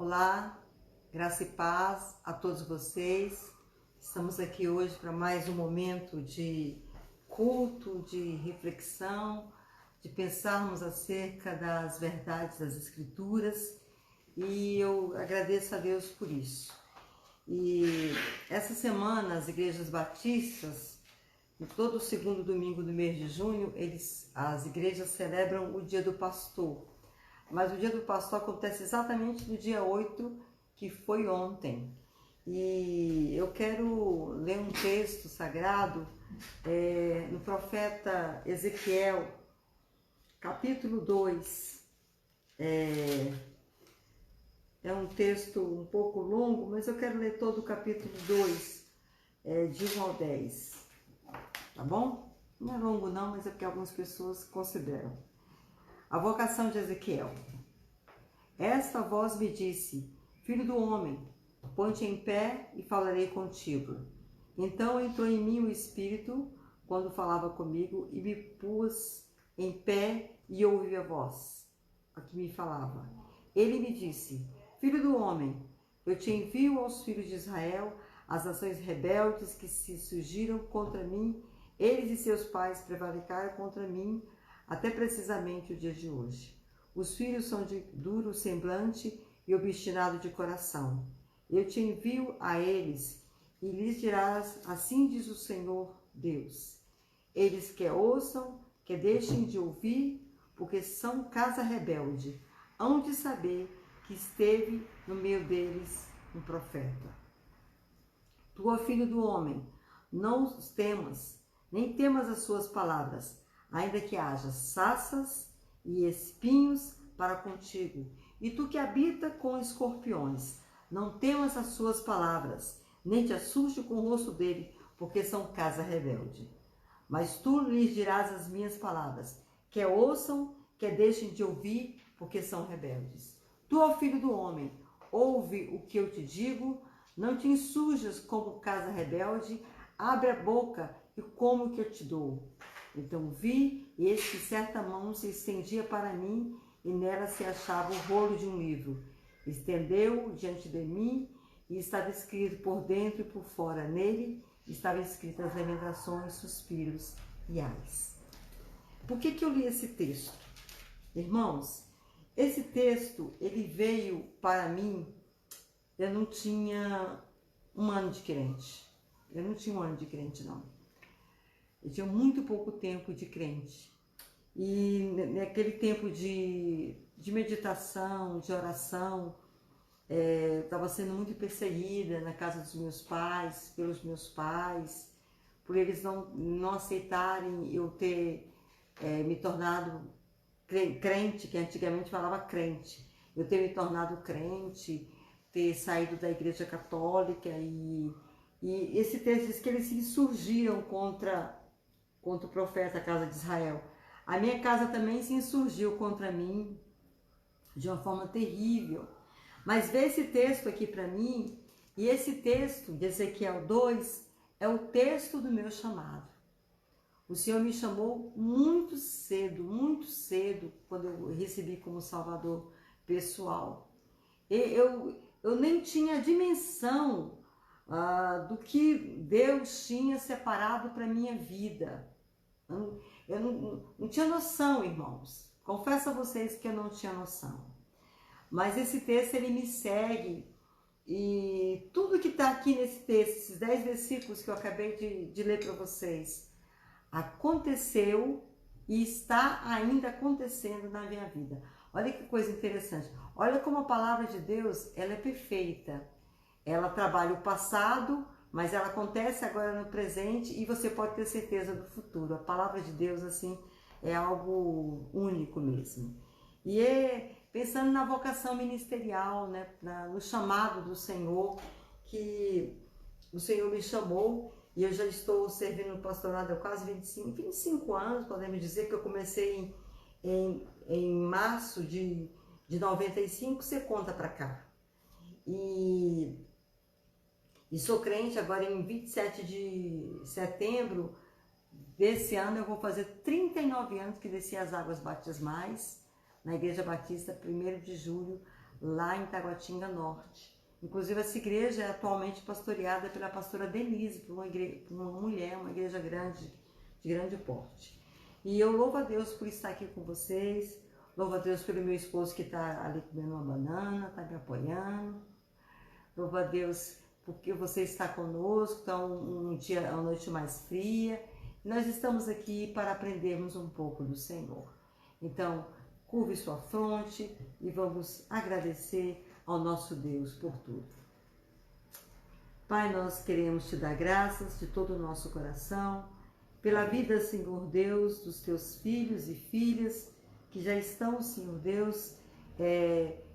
Olá, graça e paz a todos vocês. Estamos aqui hoje para mais um momento de culto, de reflexão, de pensarmos acerca das verdades das Escrituras, e eu agradeço a Deus por isso. E essa semana as igrejas batistas, todo o segundo domingo do mês de junho, as igrejas celebram o Dia do Pastor. Mas o Dia do Pastor acontece exatamente no dia 8, que foi ontem. E eu quero ler um texto sagrado no profeta Ezequiel, capítulo 2. É um texto um pouco longo, mas eu quero ler todo o capítulo 2, de 1 ao 10. Tá bom? Não é longo não, mas é porque algumas pessoas consideram. A vocação de Ezequiel. Esta voz me disse: Filho do homem, põe-te em pé e falarei contigo. Então entrou em mim o Espírito, quando falava comigo, e me pus em pé e ouvi a voz, a que me falava. Ele me disse: Filho do homem, eu te envio aos filhos de Israel, as nações rebeldes que se surgiram contra mim, eles e seus pais prevaricaram contra mim, até precisamente o dia de hoje. Os filhos são de duro semblante e obstinado de coração. Eu te envio a eles e lhes dirás: assim diz o Senhor Deus. Eles quer ouçam, quer deixem de ouvir, porque são casa rebelde, hão de saber que esteve no meio deles um profeta. Tu, ó filho do homem, não os temas, nem temas as suas palavras, ainda que haja sarças e espinhos para contigo, e tu que habita com escorpiões, não temas as suas palavras, nem te assuste com o rosto dele, porque são casa rebelde. Mas tu lhes dirás as minhas palavras, quer ouçam, quer deixem de ouvir, porque são rebeldes. Tu, ó filho do homem, ouve o que eu te digo, não te insurjas como casa rebelde, abre a boca e come o que eu te dou. Então vi, e eis que certa mão se estendia para mim, e nela se achava o rolo de um livro. Estendeu-o diante de mim, e estava escrito por dentro e por fora. Nele estavam escritas lamentações, suspiros e ais. Por que eu li esse texto? Irmãos, esse texto, ele veio para mim, eu não tinha um ano de crente. Eu não tinha um ano de crente, não. Eu tinha muito pouco tempo de crente. E naquele tempo de meditação, de oração, estava sendo muito perseguida na casa dos meus pais, pelos meus pais, por eles não aceitarem eu ter me tornado crente, que antigamente falava crente. Eu ter me tornado crente, ter saído da igreja católica, e esse texto diz que eles se insurgiram contra o profeta, a casa de Israel. A minha casa também se insurgiu contra mim de uma forma terrível. Mas vê esse texto aqui para mim, e esse texto de Ezequiel 2 é o texto do meu chamado. O Senhor me chamou muito cedo, quando eu recebi como Salvador pessoal. Eu nem tinha dimensão do que Deus tinha separado para a minha vida. Eu não tinha noção, irmãos. Confesso a vocês que eu não tinha noção. Mas esse texto, ele me segue, e tudo que está aqui nesse texto, esses 10 versículos que eu acabei de ler para vocês, aconteceu e está ainda acontecendo na minha vida. Olha que coisa interessante. Olha como a palavra de Deus, ela é perfeita. Ela trabalha o passado, mas ela acontece agora no presente, e você pode ter certeza do futuro. A palavra de Deus, assim, é algo único mesmo. E pensando na vocação ministerial, né, no chamado do Senhor, que o Senhor me chamou, e eu já estou servindo no pastorado há quase 25 anos, podemos dizer, que eu comecei em março de 95, você conta para cá. E sou crente agora em 27 de setembro desse ano, eu vou fazer 39 anos que desci as águas batismais na Igreja Batista, 1º de julho, lá em Taguatinga Norte. Inclusive, essa igreja é atualmente pastoreada pela pastora Denise, uma mulher, uma igreja grande, de grande porte. E eu louvo a Deus por estar aqui com vocês, louvo a Deus pelo meu esposo que está ali comendo uma banana, está me apoiando. Louvo a Deus porque você está conosco, está uma noite mais fria. Nós estamos aqui para aprendermos um pouco do Senhor. Então, curve sua fronte e vamos agradecer ao nosso Deus por tudo. Pai, nós queremos te dar graças de todo o nosso coração, pela vida, Senhor Deus, dos teus filhos e filhas, que já estão, Senhor Deus,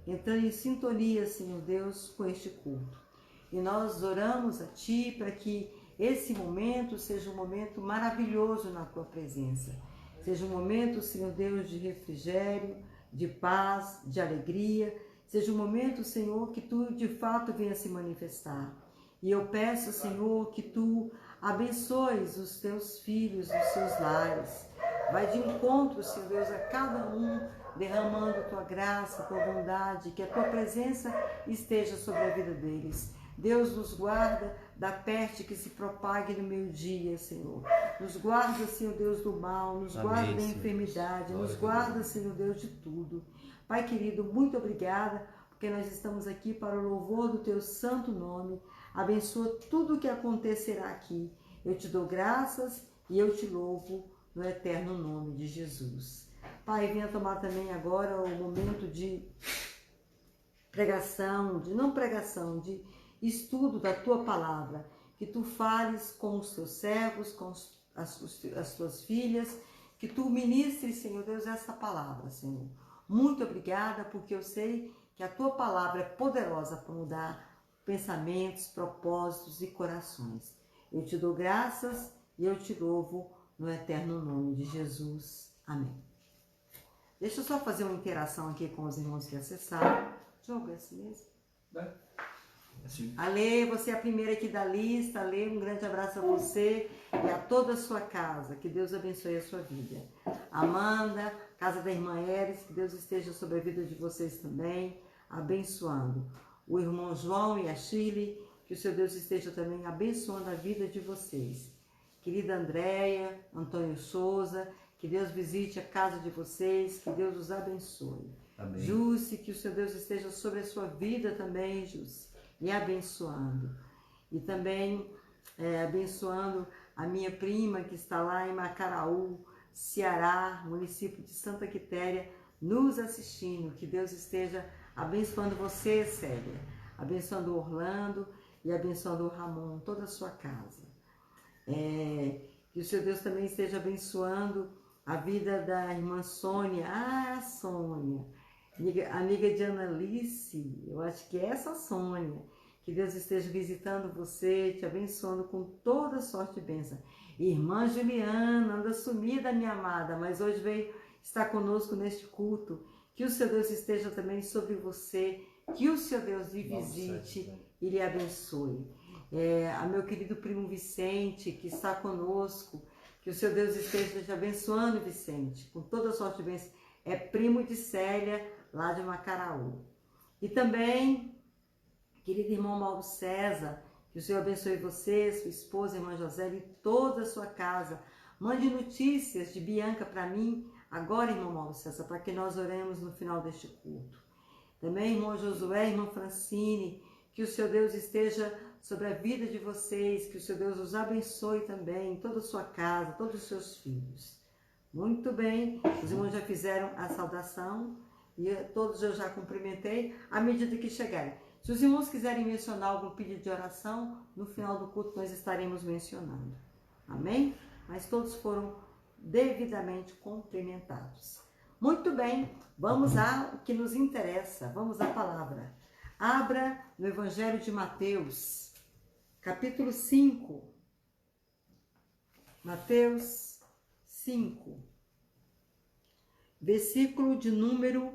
entrando em sintonia, Senhor Deus, com este culto. E nós oramos a Ti para que esse momento seja um momento maravilhoso na Tua presença. Seja um momento, Senhor Deus, de refrigério, de paz, de alegria. Seja um momento, Senhor, que Tu de fato venha se manifestar. E eu peço, Senhor, que Tu abençoes os Teus filhos, os seus lares. Vai de encontro, Senhor Deus, a cada um, derramando Tua graça, Tua bondade, que a Tua presença esteja sobre a vida deles. Deus nos guarda da peste que se propague no meio-dia, Senhor. Nos guarda, Senhor Deus, do mal, nos guarda da enfermidade, nos guarda, Senhor Deus, de tudo. Pai querido, muito obrigada, porque nós estamos aqui para o louvor do Teu santo nome. Abençoa tudo o que acontecerá aqui. Eu te dou graças e eu te louvo no eterno nome de Jesus. Pai, venha tomar também agora o momento de pregação, de estudo da Tua palavra, que Tu fales com os Teus servos, com as Tuas filhas, que Tu ministres, Senhor Deus, essa palavra, Senhor. Muito obrigada, porque eu sei que a Tua palavra é poderosa para mudar pensamentos, propósitos e corações. Eu te dou graças e eu te louvo no eterno nome de Jesus. Amém. Deixa eu só fazer uma interação aqui com os irmãos que acessaram. Jogo, é assim mesmo? Ale, você é a primeira aqui da lista. Ale, um grande abraço a você e a toda a sua casa. Que Deus abençoe a sua vida. Amanda, casa da irmã Eris, que Deus esteja sobre a vida de vocês também, abençoando. O irmão João e a Chile, que o seu Deus esteja também abençoando a vida de vocês. Querida Andréia, Antônio Souza, que Deus visite a casa de vocês, que Deus os abençoe. Amém. Jússi, que o seu Deus esteja sobre a sua vida também, Jússi, e abençoando. E também abençoando a minha prima que está lá em Macaraú, Ceará, município de Santa Quitéria, nos assistindo. Que Deus esteja abençoando você, Célia, abençoando o Orlando e abençoando o Ramon, toda a sua casa. Que o seu Deus também esteja abençoando a vida da irmã Sônia. Ah, Sônia, amiga de Analice, eu acho que é essa Sônia. Que Deus esteja visitando você, te abençoando com toda sorte de bênção. Irmã Juliana, anda sumida, minha amada, mas hoje veio estar conosco neste culto. Que o seu Deus esteja também sobre você, que o seu Deus lhe visite e lhe abençoe. A meu querido primo Vicente, que está conosco, que o seu Deus esteja te abençoando, Vicente, com toda sorte de bênção. É primo de Célia, lá de Macaraú. E também, querido irmão Mauro César, que o Senhor abençoe você, sua esposa, irmã José, e toda a sua casa. Mande notícias de Bianca para mim, agora, irmão Mauro César, para que nós oremos no final deste culto. Também, irmão Josué, irmã Francine, que o seu Deus esteja sobre a vida de vocês, que o seu Deus os abençoe também, toda a sua casa, todos os seus filhos. Muito bem, os irmãos já fizeram a saudação e todos eu já cumprimentei à medida que chegarem. Se os irmãos quiserem mencionar algum pedido de oração, no final do culto nós estaremos mencionando. Amém? Mas todos foram devidamente cumprimentados. Muito bem, vamos ao que nos interessa, vamos à palavra. Abra no Evangelho de Mateus, capítulo 5. Mateus 5, versículo de número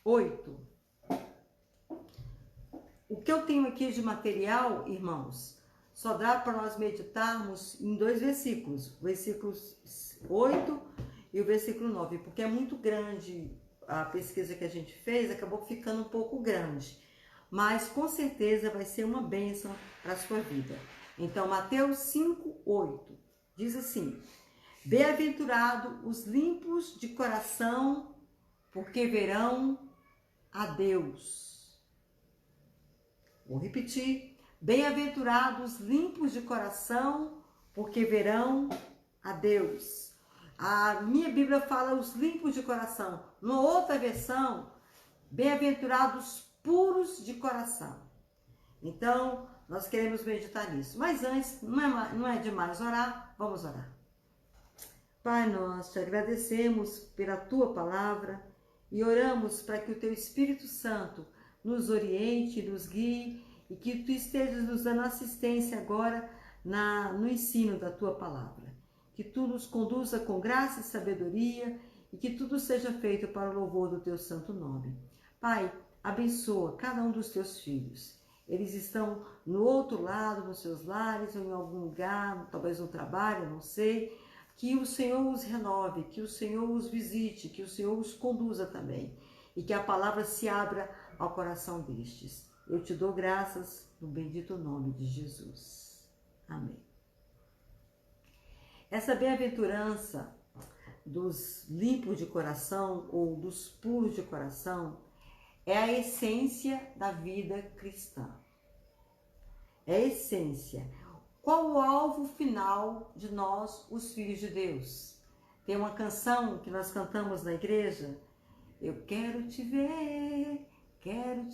8. O que eu tenho aqui de material, irmãos, só dá para nós meditarmos em 2 versículos, o versículo 8 e o versículo 9, porque é muito grande a pesquisa que a gente fez acabou ficando um pouco grande, mas com certeza vai ser uma bênção para a sua vida. Então, Mateus 5:8 diz assim: bem-aventurado os limpos de coração, porque verão a Deus. Vou repetir: bem-aventurados os limpos de coração, porque verão a Deus. A minha Bíblia fala os limpos de coração. Numa outra versão, bem-aventurados puros de coração. Então, nós queremos meditar nisso. Mas antes, não é demais orar, vamos orar. Pai, nós te agradecemos pela tua palavra e oramos para que o teu Espírito Santo nos oriente, nos guie e que tu estejas nos dando assistência agora no ensino da tua palavra. Que tu nos conduza com graça e sabedoria e que tudo seja feito para o louvor do teu santo nome. Pai, abençoa cada um dos teus filhos. Eles estão no outro lado, nos seus lares ou em algum lugar, talvez no trabalho, não sei. Que o Senhor os renove, que o Senhor os visite, que o Senhor os conduza também. E que a palavra se abra ao coração destes. Eu te dou graças no bendito nome de Jesus. Amém. Essa bem-aventurança dos limpos de coração ou dos puros de coração é a essência da vida cristã. É a essência. Qual o alvo final de nós, os filhos de Deus? Tem uma canção que nós cantamos na igreja. Eu quero te ver, quero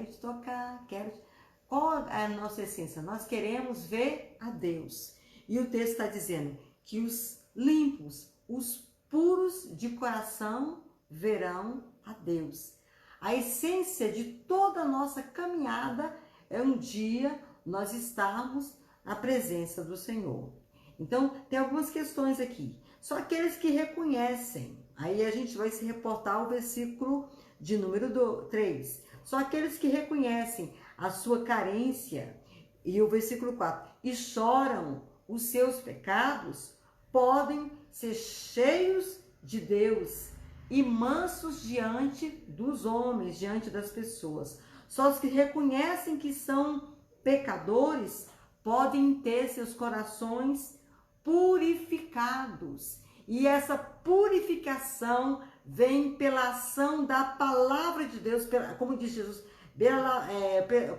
te tocar, Qual é a nossa essência? Nós queremos ver a Deus. E o texto está dizendo que os limpos, os puros de coração verão a Deus. A essência de toda a nossa caminhada é um dia nós estarmos na presença do Senhor. Então, tem algumas questões aqui. Só aqueles que reconhecem, aí a gente vai se reportar ao versículo de número 3. Só aqueles que reconhecem a sua carência, e o versículo 4, e choram os seus pecados, podem ser cheios de Deus e mansos diante dos homens, diante das pessoas. Só os que reconhecem que são pecadores podem ter seus corações purificados. E essa purificação vem pela ação da palavra de Deus, como diz Jesus,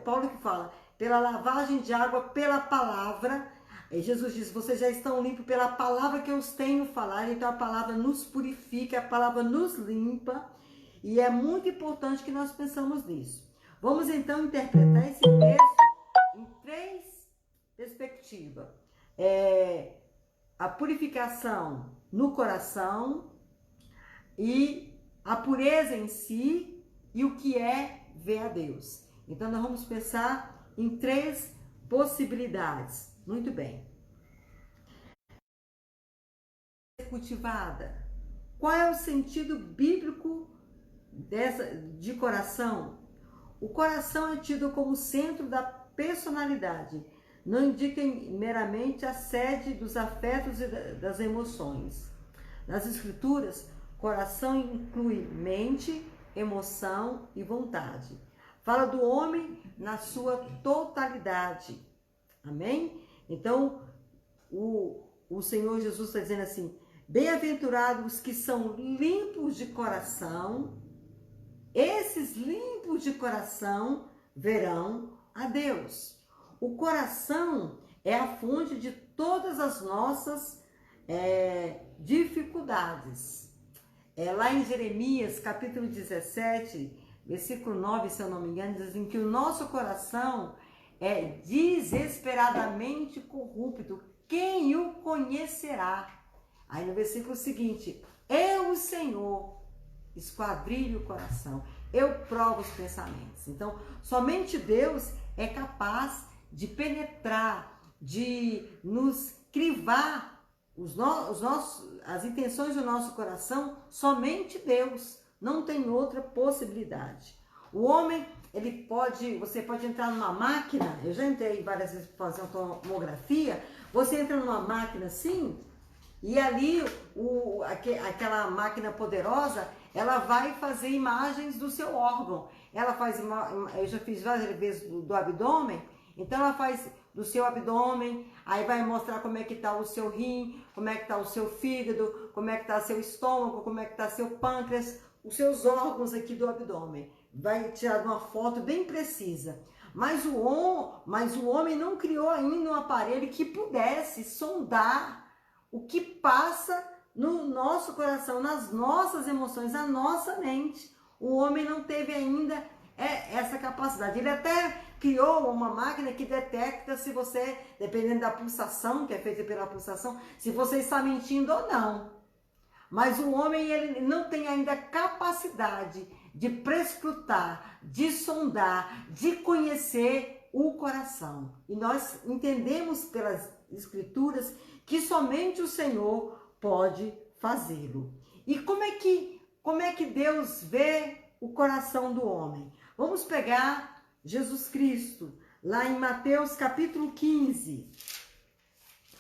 Paulo que fala, pela lavagem de água, pela palavra. Jesus diz, vocês já estão limpos pela palavra que eu os tenho falado. Então a palavra nos purifica, a palavra nos limpa. E é muito importante que nós pensamos nisso. Vamos então interpretar esse texto em 3 perspectivas. A purificação no coração e a pureza em si e o que é ver a Deus. Então nós vamos pensar em 3 possibilidades. Muito bem. Cultivada. Qual é o sentido bíblico de coração? O coração é tido como centro da personalidade. Não indica meramente a sede dos afetos e das emoções. Nas escrituras, coração inclui mente, emoção e vontade. Fala do homem na sua totalidade. Amém? Então, o Senhor Jesus está dizendo assim, bem-aventurados os que são limpos de coração, esses limpos de coração verão a Deus. O coração é a fonte de todas as nossas dificuldades. Lá em Jeremias, capítulo 17, versículo 9, se eu não me engano, diz assim, que o nosso coração é desesperadamente corrupto. Quem o conhecerá? Aí no versículo seguinte, eu, o Senhor, esquadrilho o coração, eu provo os pensamentos. Então, somente Deus é capaz de penetrar, de nos crivar as intenções do nosso coração, somente Deus. Não tem outra possibilidade. O homem, você pode entrar numa máquina, eu já entrei várias vezes para fazer uma tomografia, você entra numa máquina assim, e ali aquela máquina poderosa, ela vai fazer imagens do seu órgão. Ela faz, eu já fiz várias vezes do abdômen, então ela faz do seu abdômen, aí vai mostrar como é que está o seu rim, como é que está o seu fígado, como é que está seu estômago, como é que está seu pâncreas, os seus órgãos aqui do abdômen. Vai tirar uma foto bem precisa. Mas o homem não criou ainda um aparelho que pudesse sondar o que passa no nosso coração, nas nossas emoções, na nossa mente. O homem não teve ainda essa capacidade. Ele até criou uma máquina que detecta se você, dependendo da pulsação, que é feita pela pulsação, se você está mentindo ou não. Mas o homem, ele não tem ainda capacidade de prescrutar, de sondar, de conhecer o coração. E nós entendemos pelas escrituras que somente o Senhor pode fazê-lo. E como é que Deus vê o coração do homem? Vamos pegar Jesus Cristo, lá em Mateus capítulo 15.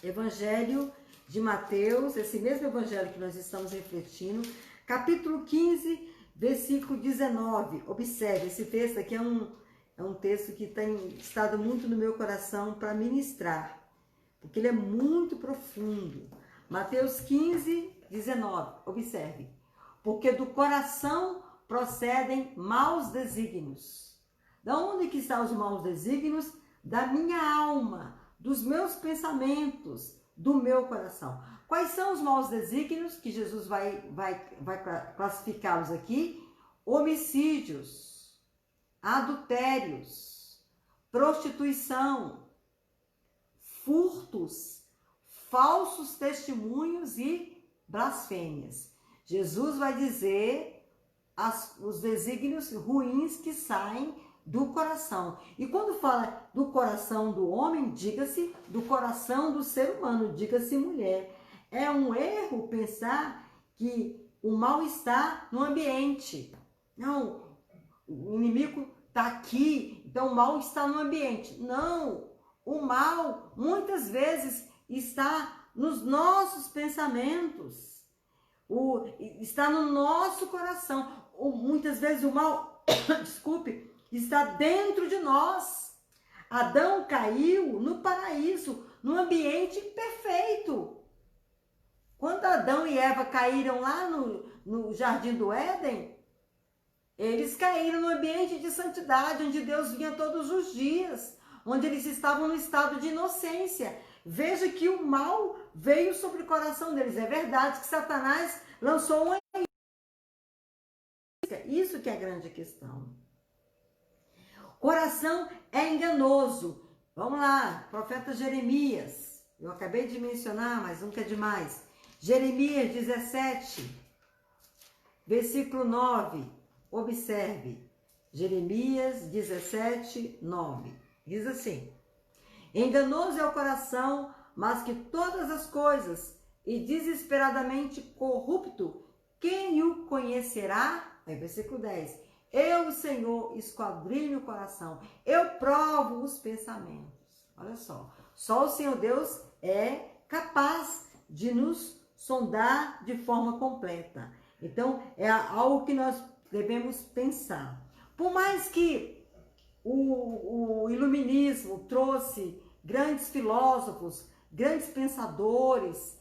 Evangelho de Mateus, esse mesmo evangelho que nós estamos refletindo, capítulo 15, versículo 19. Observe, esse texto aqui é um texto que tem estado muito no meu coração para ministrar, porque ele é muito profundo. Mateus 15, 19. Observe. Porque do coração procedem maus desígnios. Da onde que estão os maus desígnios? Da minha alma, dos meus pensamentos, do meu coração. Quais são os maus desígnios que Jesus vai classificá-los aqui? Homicídios, adultérios, prostituição, furtos, falsos testemunhos e blasfêmias. Jesus vai dizer os desígnios ruins que saem do coração. E quando fala do coração do homem, diga-se do coração do ser humano, diga-se mulher. É um erro pensar que o mal está no ambiente. Não, o inimigo está aqui, então o mal está no ambiente. Não, o mal muitas vezes está nos nossos pensamentos, está no nosso coração. Muitas vezes o mal, desculpe, está dentro de nós. Adão caiu no paraíso, no ambiente perfeito. Quando Adão e Eva caíram lá no Jardim do Éden, eles caíram no ambiente de santidade, onde Deus vinha todos os dias, onde eles estavam no estado de inocência. Veja que o mal veio sobre o coração deles. É verdade que Satanás lançou uma isca. Isso que é a grande questão. Coração é enganoso. Vamos lá, profeta Jeremias. Eu acabei de mencionar, mas nunca é demais. Jeremias 17, versículo 9. Observe. Jeremias 17, 9. Diz assim: enganoso é o coração, mas que todas as coisas, e desesperadamente corrupto, quem o conhecerá? Aí, versículo 10. Eu, o Senhor, esquadrinho o coração. Eu provo os pensamentos. Olha só. Só o Senhor Deus é capaz de nos sondar de forma completa. Então, é algo que nós devemos pensar. Por mais que o iluminismo trouxe grandes filósofos, grandes pensadores,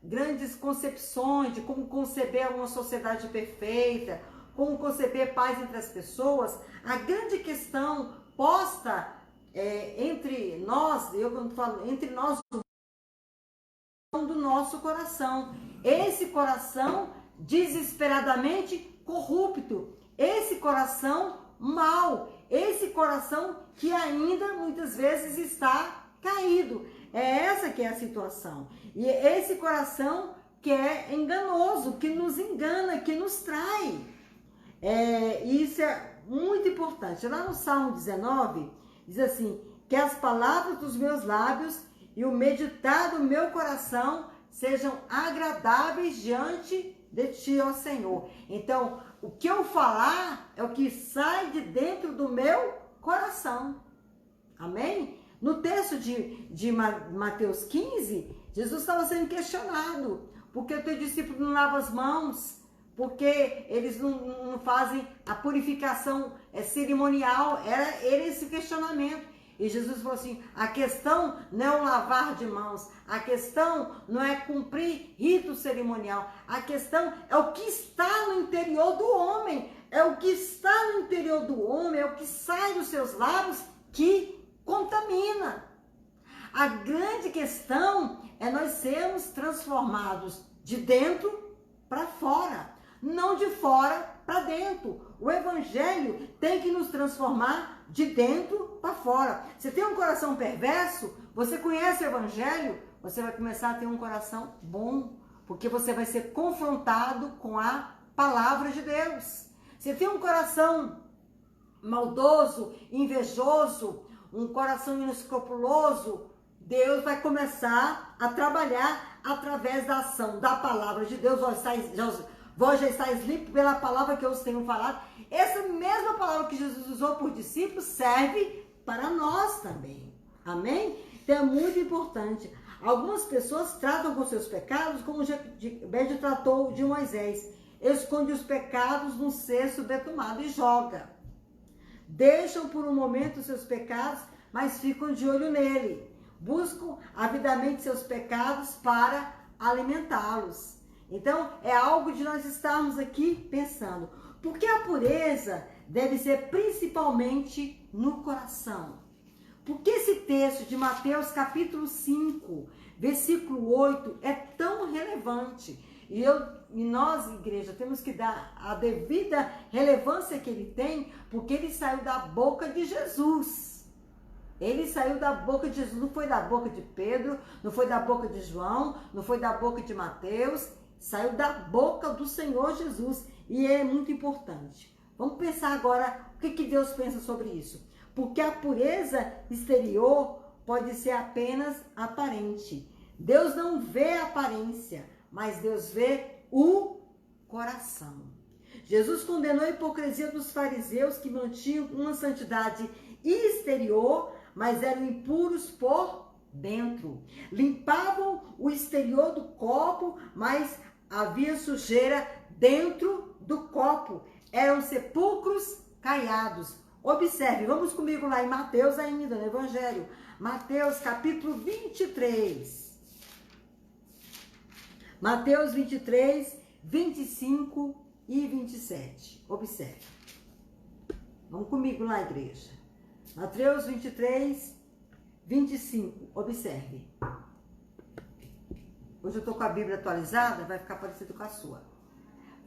grandes concepções de como conceber uma sociedade perfeita, como conceber paz entre as pessoas, a grande questão posta entre nós, eu quando falo entre nós, do nosso coração. Esse coração desesperadamente corrupto, esse coração mau, esse coração que ainda muitas vezes está caído. É essa que é a situação. E esse coração que é enganoso, que nos engana, que nos trai. Isso é muito importante. Lá no Salmo 19, diz assim: que as palavras dos meus lábios e o meditar do meu coração sejam agradáveis diante de ti, ó Senhor. Então, o que eu falar é o que sai de dentro do meu coração. Amém? No texto de Mateus 15, Jesus estava sendo questionado. Por que o teu discípulo não lava as mãos? porque eles não fazem a purificação cerimonial. Era esse questionamento. E Jesus falou assim, a questão não é o lavar de mãos, a questão não é cumprir rito cerimonial, a questão é o que está no interior do homem, é o que está no interior do homem, é o que sai dos seus lábios que contamina. A grande questão é nós sermos transformados de dentro para fora, não de fora para dentro. O evangelho tem que nos transformar de dentro para fora. Você tem um coração perverso, você conhece o evangelho, você vai começar a ter um coração bom, porque você vai ser confrontado com a palavra de Deus. Você tem um coração maldoso, invejoso, um coração inescrupuloso, Deus vai começar a trabalhar através da ação da palavra de Deus. Vós já estáis limpos pela palavra que eu os tenho falado. Essa mesma palavra que Jesus usou por discípulos serve para nós também. Amém? Então é muito importante. Algumas pessoas tratam com seus pecados como Joquebed tratou de Moisés. Esconde os pecados num cesto betumado e joga. Deixam por um momento os seus pecados, mas ficam de olho nele. Buscam avidamente seus pecados para alimentá-los. Então, é algo de nós estarmos aqui pensando. Porque a pureza deve ser principalmente no coração. Porque esse texto de Mateus capítulo 5, versículo 8, é tão relevante. E nós, igreja, temos que dar a devida relevância que ele tem, porque ele saiu da boca de Jesus. Ele saiu da boca de Jesus, não foi da boca de Pedro, não foi da boca de João, não foi da boca de Mateus, saiu da boca do Senhor Jesus. E é muito importante. Vamos pensar agora o que Deus pensa sobre isso. Porque a pureza exterior pode ser apenas aparente. Deus não vê a aparência, mas Deus vê o coração. Jesus condenou a hipocrisia dos fariseus que mantinham uma santidade exterior, mas eram impuros por dentro. Limpavam o exterior do copo, mas havia sujeira dentro do copo. Eram sepulcros caiados. Observe, vamos comigo lá em Mateus ainda, no Evangelho. Mateus capítulo 23. Mateus 23, 25 e 27. Observe. Vamos comigo lá, igreja. Mateus 23, 25. Observe. Hoje eu estou com a Bíblia atualizada, vai ficar parecido com a sua.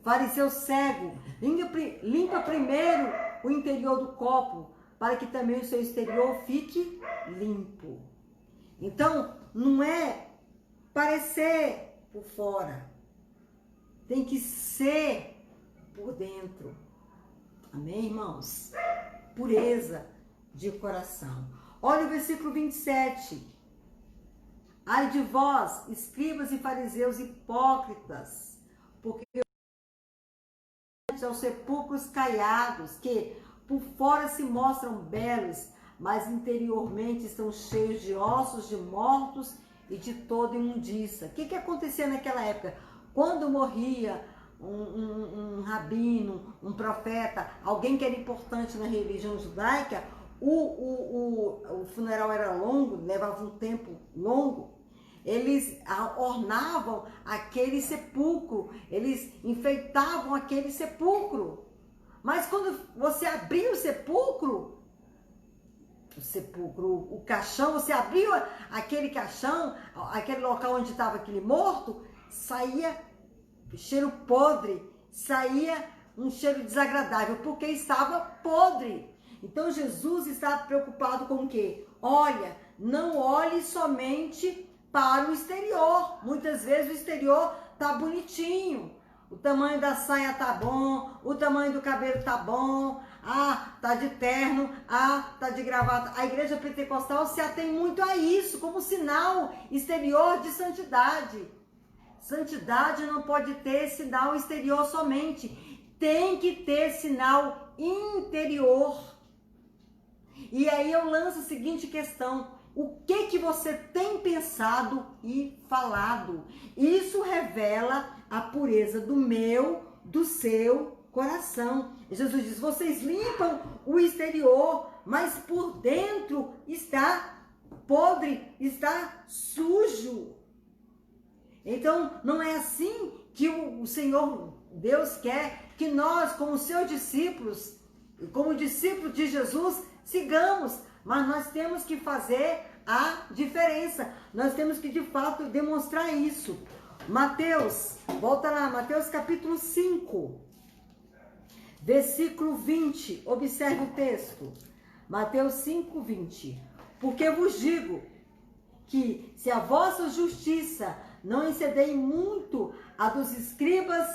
Fariseu cego, limpa primeiro o interior do copo, para que também o seu exterior fique limpo. Então, não é parecer por fora, tem que ser por dentro. Amém, irmãos? Pureza de coração. Olha o versículo 27. Ai de vós, escribas e fariseus hipócritas, porque aos sepulcros caiados, que por fora se mostram belos, mas interiormente estão cheios de ossos de mortos e de toda imundícia. O que acontecia naquela época? Quando morria um rabino, um profeta, alguém que era importante na religião judaica, o funeral era longo, levava um tempo longo. Eles ornavam aquele sepulcro, eles enfeitavam aquele sepulcro. Mas quando você abria o sepulcro, o caixão, você abriu aquele caixão, aquele local onde estava aquele morto, saía cheiro podre, saía um cheiro desagradável, porque estava podre. Então Jesus estava preocupado com o quê? Olha, não olhe somente para o exterior. Muitas vezes o exterior tá bonitinho, o tamanho da saia tá bom, o tamanho do cabelo tá bom, tá de terno, tá de gravata. A igreja pentecostal se atém muito a isso, como sinal exterior de santidade. Santidade não pode ter sinal exterior somente, tem que ter sinal interior. E aí eu lanço a seguinte questão: o que você tem pensado e falado? Isso revela a pureza do meu do seu coração. Jesus diz: vocês limpam o exterior, mas por dentro está podre, está sujo. Então, não é assim que o Senhor Deus quer que nós, como seus discípulos, como discípulos de Jesus, sigamos. Mas nós temos que fazer a diferença. Nós temos que, de fato, demonstrar isso. Mateus, volta lá, Mateus capítulo 5, versículo 20. Observe o texto. Mateus 5, 20. Porque vos digo que se a vossa justiça não exceder muito a dos escribas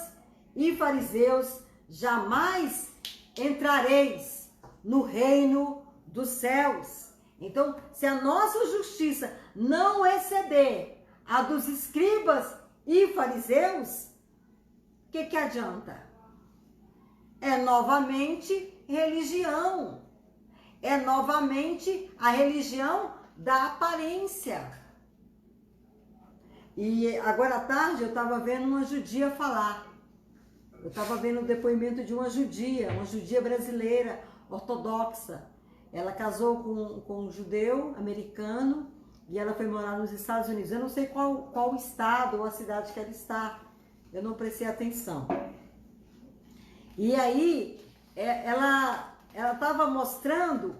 e fariseus, jamais entrareis no reino dos céus. Então, se a nossa justiça não exceder a dos escribas e fariseus, o que adianta? É novamente religião. É novamente a religião da aparência. E agora à tarde eu estava vendo uma judia falar. Eu estava vendo o depoimento de uma judia brasileira, ortodoxa. Ela casou com um judeu americano e ela foi morar nos Estados Unidos. Eu não sei qual estado ou a cidade que ela está. Eu não prestei atenção. E aí, ela estava mostrando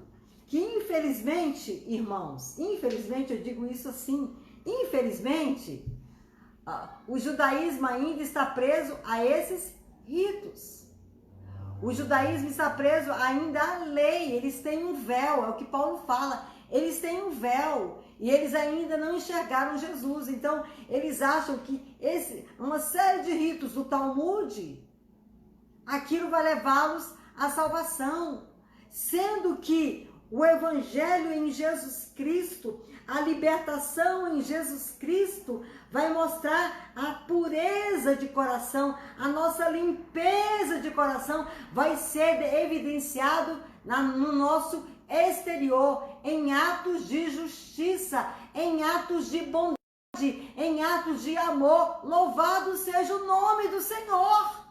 que, infelizmente, irmãos, infelizmente, eu digo isso assim, infelizmente, o judaísmo ainda está preso a esses ritos. O judaísmo está preso ainda à lei, eles têm um véu, é o que Paulo fala, eles têm um véu e eles ainda não enxergaram Jesus. Então, eles acham que uma série de ritos do Talmud, aquilo vai levá-los à salvação, sendo que o evangelho em Jesus Cristo, a libertação em Jesus Cristo, vai mostrar a pureza de coração, a nossa limpeza de coração vai ser evidenciado no nosso exterior, em atos de justiça, em atos de bondade, em atos de amor. Louvado seja o nome do Senhor.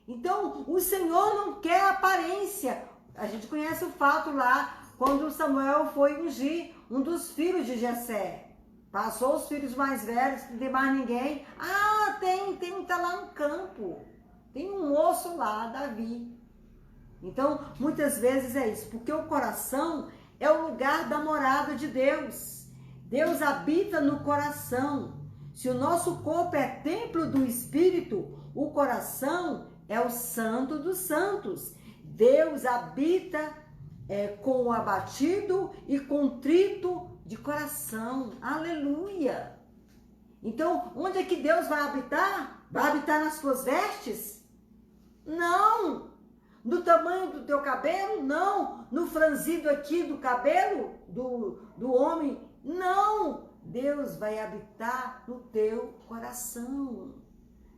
Então, o Senhor não quer aparência. A gente conhece o fato lá, quando Samuel foi ungir um dos filhos de Jessé. Passou os filhos mais velhos, não tem mais ninguém. Ah, tem um que tá lá no campo. Tem um moço lá, Davi. Então, muitas vezes é isso, porque o coração é o lugar da morada de Deus. Deus habita no coração. Se o nosso corpo é templo do Espírito, o coração é o santo dos santos. Deus habita com o abatido e contrito de coração. Aleluia! Então, onde é que Deus vai habitar? Vai habitar nas suas vestes? Não! No tamanho do teu cabelo? Não! No franzido aqui do cabelo do homem? Não! Deus vai habitar no teu coração,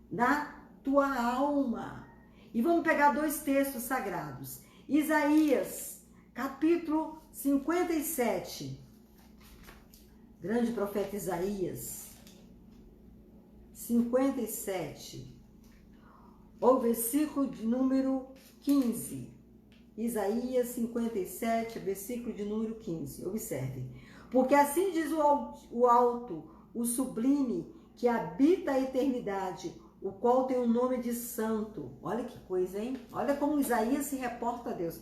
na tua alma. E vamos pegar dois textos sagrados. Isaías, capítulo 57. Grande profeta Isaías, 57. O versículo de número 15. Isaías 57, versículo de número 15. Observe. Porque assim diz o alto, o sublime, que habita a eternidade, o qual tem o nome de santo. Olha que coisa, hein? Olha como Isaías se reporta a Deus.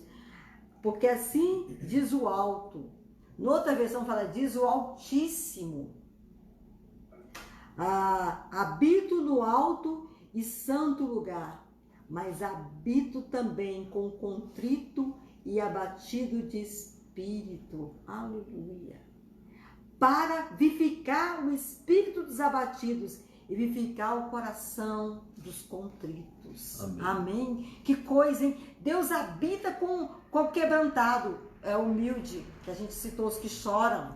Porque assim diz o alto. Noutra versão fala, diz o Altíssimo. Habito no alto e santo lugar, mas habito também com contrito e abatido de espírito. Aleluia. Para vivificar o espírito dos abatidos e vivificar o coração dos contritos. Amém. Amém? Que coisa, hein? Deus habita com o quebrantado, é humilde, que a gente citou os que choram,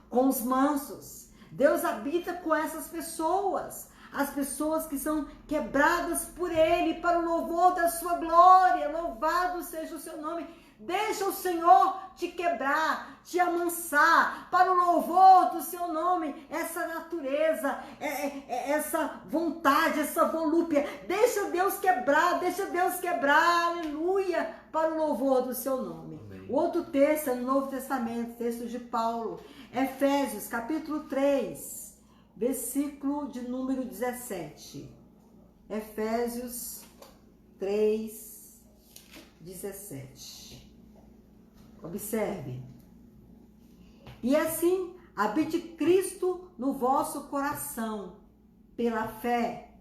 com os mansos. Deus habita com essas pessoas. as pessoas que são quebradas por Ele, para o louvor da sua glória. Louvado seja o seu nome. Deixa o Senhor te quebrar, te amansar, para o louvor do seu nome, essa natureza, essa vontade, essa volúpia. Deixa Deus quebrar, aleluia, para o louvor do seu nome. Amém. O outro texto é no Novo Testamento, texto de Paulo, Efésios, capítulo 3, versículo de número 17. Efésios 3, 17. Observe. E assim, habite Cristo no vosso coração, pela fé,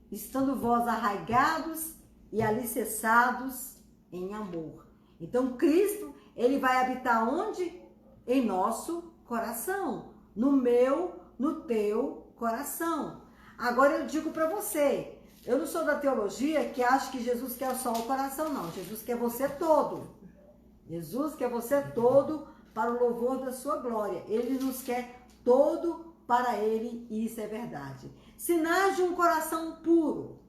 estando vós arraigados e alicerçados em amor. Então, Cristo, ele vai habitar onde? Em nosso coração. No meu, no teu coração. Agora eu digo para você, eu não sou da teologia que acha que Jesus quer só o coração, não. Jesus quer você todo. Jesus quer você todo para o louvor da sua glória. Ele nos quer todo para Ele, e isso é verdade. Sinais de um coração puro.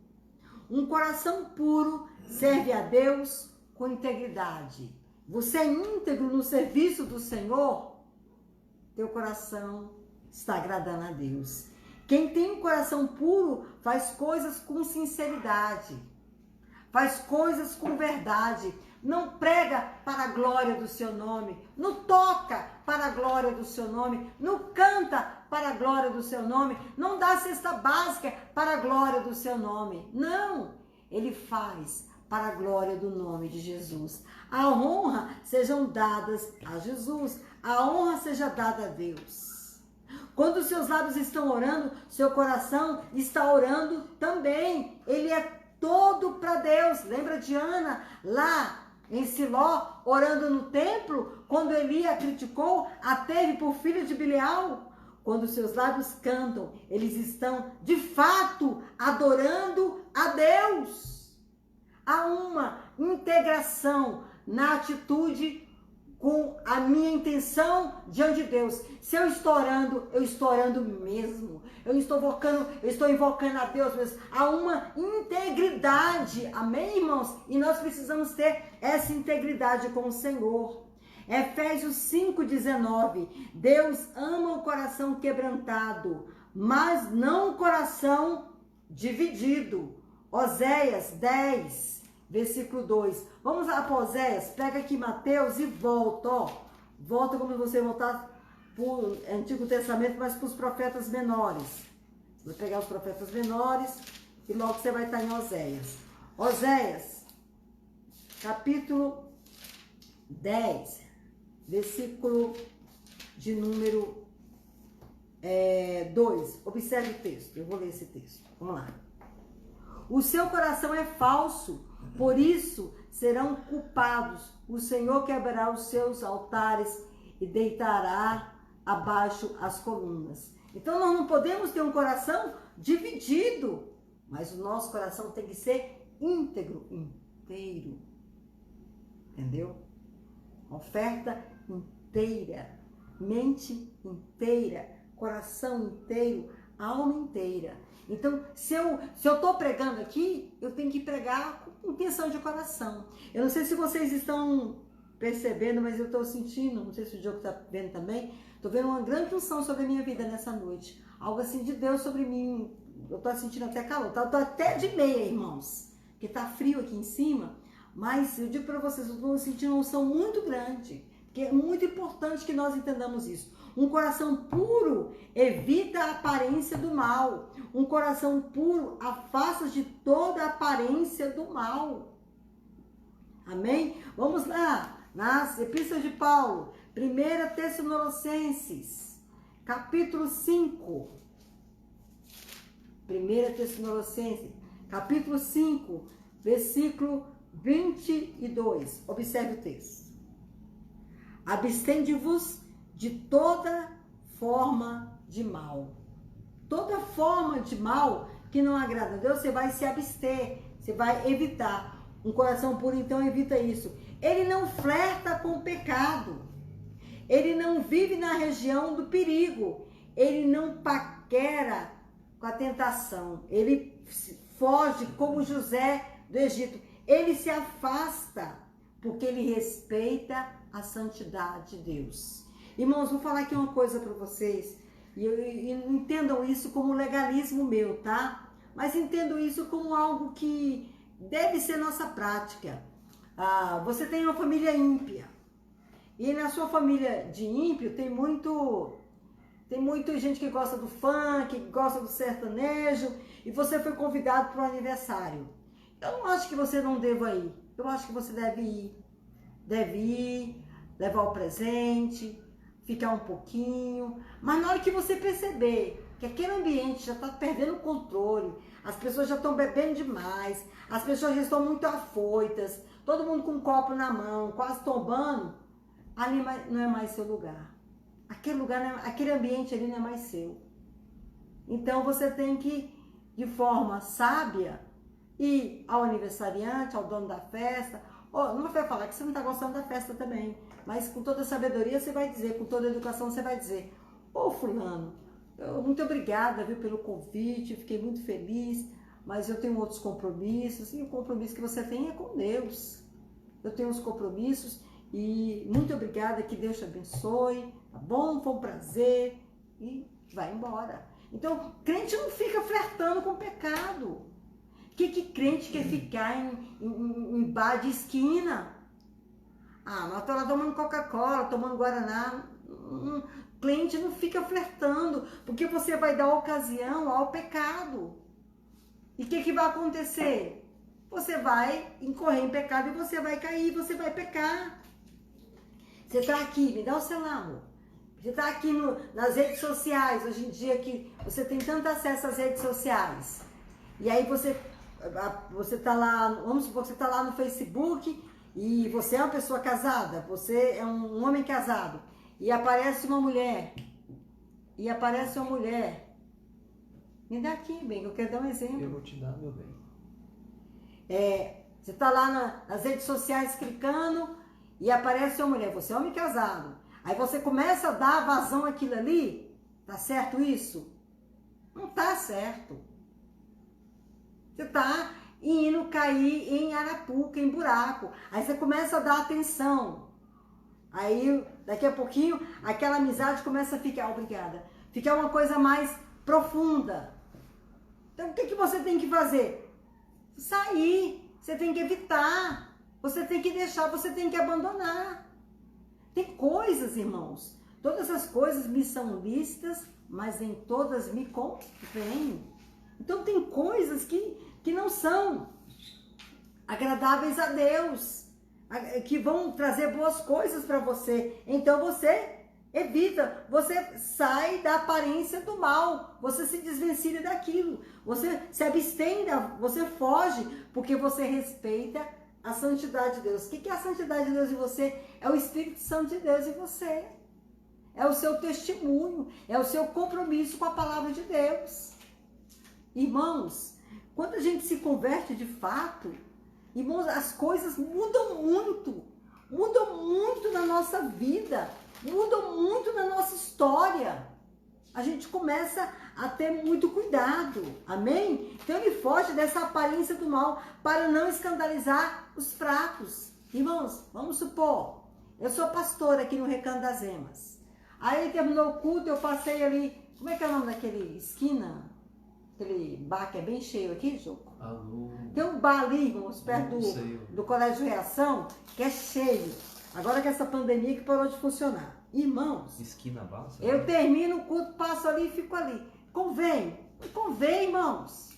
Um coração puro serve a Deus com integridade. Você é íntegro no serviço do Senhor, teu coração está agradando a Deus. Quem tem um coração puro faz coisas com sinceridade, faz coisas com verdade. Não prega para a glória do seu nome, não toca para a glória do seu nome, não canta para a glória do seu nome, não dá cesta básica para a glória do seu nome. Não, ele faz para a glória do nome de Jesus. A honra sejam dadas a Jesus, a honra seja dada a Deus. Quando os seus lábios estão orando, seu coração está orando também. Ele é todo para Deus. Lembra de Ana lá em Siló, orando no templo, quando Eli a criticou, a teve por filha de Bilial? Quando seus lábios cantam, eles estão de fato adorando a Deus. Há uma integração na atitude com a minha intenção diante de Deus. Se eu estou orando mesmo. Eu estou invocando a Deus mesmo. Há uma integridade, amém, irmãos? E nós precisamos ter essa integridade com o Senhor. Efésios 5,19. Deus ama o coração quebrantado, mas não o coração dividido. Oséias 10, versículo 2. Vamos lá para Oséias, pega aqui Mateus e volta, ó. Volta como você voltar para o Antigo Testamento, mas para os profetas menores. Vou pegar os profetas menores e logo você vai estar em Oséias. Oséias, capítulo 10, versículo de número 2. Observe o texto, eu vou ler esse texto. Vamos lá. O seu coração é falso, por isso serão culpados. O Senhor quebrará os seus altares e deitará abaixo as colunas. Então nós não podemos ter um coração dividido, mas o nosso coração tem que ser íntegro, inteiro. Entendeu? Oferta inteira, mente inteira, coração inteiro, alma inteira. Então, se eu estou pregando aqui, eu tenho que pregar com intenção de coração. Eu não sei se vocês estão percebendo, mas eu estou sentindo, não sei se o Diogo está vendo também, estou vendo uma grande unção sobre a minha vida nessa noite. Algo assim de Deus sobre mim. Eu estou sentindo até calor. Estou até de meia, irmãos, porque está frio aqui em cima. Mas eu digo para vocês, eu estou sentindo uma unção muito grande, porque é muito importante que nós entendamos isso. Um coração puro evita a aparência do mal. Um coração puro afasta de toda a aparência do mal. Amém? Vamos lá, nas epístolas de Paulo, 1 Tessalonicenses, capítulo 5. 1 Tessalonicenses, capítulo 5, versículo 22. Observe o texto. Abstende-vos de toda forma de mal. Toda forma de mal que não agrada a Deus, você vai se abster, você vai evitar. Um coração puro, então, evita isso. Ele não flerta com o pecado. Ele não vive na região do perigo. Ele não paquera com a tentação. Ele foge como José do Egito. Ele se afasta porque ele respeita a santidade de Deus. Irmãos, vou falar aqui uma coisa para vocês. E entendam isso como legalismo meu, tá? Mas entendam isso como algo que deve ser nossa prática. Você tem uma família ímpia. E na sua família de ímpio tem muita gente que gosta do funk, que gosta do sertanejo, e você foi convidado para o aniversário. Eu não acho que você não deva ir. Eu acho que você deve ir. Deve ir, levar o presente, ficar um pouquinho. Mas na hora que você perceber que aquele ambiente já está perdendo o controle, as pessoas já estão bebendo demais, as pessoas já estão muito afoitas, todo mundo com um copo na mão, quase tombando, ali não é mais seu lugar. Aquele ambiente ali não é mais seu. Então você tem que, de forma sábia, ir ao aniversariante, ao dono da festa. Não vai falar que você não está gostando da festa também, mas com toda sabedoria você vai dizer, com toda educação você vai dizer: fulano, muito obrigada, viu, pelo convite, fiquei muito feliz, mas eu tenho outros compromissos, e o compromisso que você tem é com Deus. Eu tenho os compromissos e muito obrigada, que Deus te abençoe, tá bom? Foi um prazer, e vai embora. Então, crente não fica flertando com o pecado. Que crente quer ficar em bar de esquina? Mas tô lá tomando Coca-Cola, tomando Guaraná. Cliente não fica flertando, porque você vai dar ocasião ao pecado. E o que vai acontecer? Você vai incorrer em pecado e você vai cair, você vai pecar. Você tá aqui, me dá o celular, amor. Você tá aqui nas redes sociais, hoje em dia que você tem tanto acesso às redes sociais. E aí você tá lá, vamos supor que você tá lá no Facebook e você é uma pessoa casada, você é um homem casado, e aparece uma mulher, me dá aqui, bem, eu quero dar um exemplo. Eu vou te dar, meu bem. Você tá lá nas redes sociais clicando e aparece uma mulher, você é homem casado, aí você começa a dar vazão àquilo ali, tá certo isso? Não tá certo. Você tá indo cair em arapuca, em buraco. Aí você começa a dar atenção. Aí, daqui a pouquinho, aquela amizade começa a ficar, obrigada, ficar uma coisa mais profunda. Então, o que você tem que fazer? Sair. Você tem que evitar. Você tem que deixar, você tem que abandonar. Tem coisas, irmãos. Todas as coisas me são lícitas, mas nem todas me convêm. Então, tem coisas que não são agradáveis a Deus, que vão trazer boas coisas para você. Então você evita, você sai da aparência do mal, você se desvencilha daquilo, você se abstém, você foge, porque você respeita a santidade de Deus. O que é a santidade de Deus em você? É o Espírito Santo de Deus em você. É o seu testemunho, é o seu compromisso com a palavra de Deus. Irmãos, quando a gente se converte de fato, irmãos, as coisas mudam muito na nossa vida, mudam muito na nossa história. A gente começa a ter muito cuidado, amém? Então ele foge dessa aparência do mal para não escandalizar os fracos. Irmãos, vamos supor, eu sou pastora aqui no Recanto das Emas. Aí terminou o culto, eu passei ali, como é que é o nome daquele esquina? Aquele bar que é bem cheio aqui, Juco? Alô. Tem um bar ali, irmãos, perto do Colégio Reação, que é cheio. Agora que essa pandemia que parou de funcionar. Irmãos, Esquina Bassa, eu termino o culto, passo ali e fico ali. Convém? Não convém, irmãos.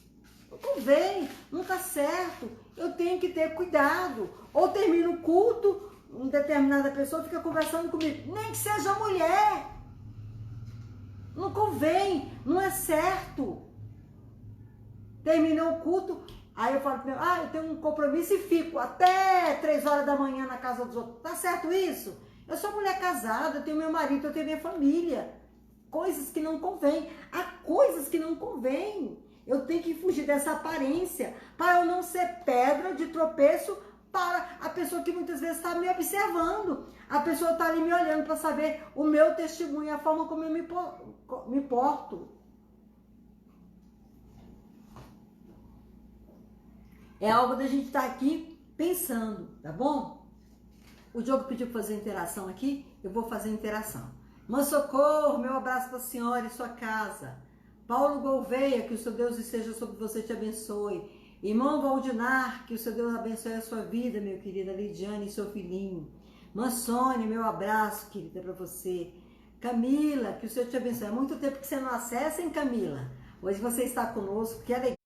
Não convém, não tá certo. Eu tenho que ter cuidado. Ou termino o culto, uma determinada pessoa fica conversando comigo, nem que seja mulher. Não convém, não é certo. Terminou o culto, aí eu falo, eu tenho um compromisso e fico até 3 horas da manhã na casa dos outros. Tá certo isso? Eu sou mulher casada, eu tenho meu marido, eu tenho minha família. Coisas que não convém. Há coisas que não convém. Eu tenho que fugir dessa aparência para eu não ser pedra de tropeço para a pessoa que muitas vezes está me observando. A pessoa está ali me olhando para saber o meu testemunho, a forma como eu me porto. É algo da gente estar aqui pensando, tá bom? O Diogo pediu para fazer interação aqui, eu vou fazer interação. Mãe Socorro, meu abraço para a senhora e sua casa. Paulo Gouveia, que o seu Deus esteja sobre você e te abençoe. Irmão Valdinar, que o seu Deus abençoe a sua vida, meu querida Lidiane e seu filhinho. Mãe Sônia, meu abraço, querida, para você. Camila, que o Senhor te abençoe. Há muito tempo que você não acessa, hein, Camila? Hoje você está conosco, que alegria.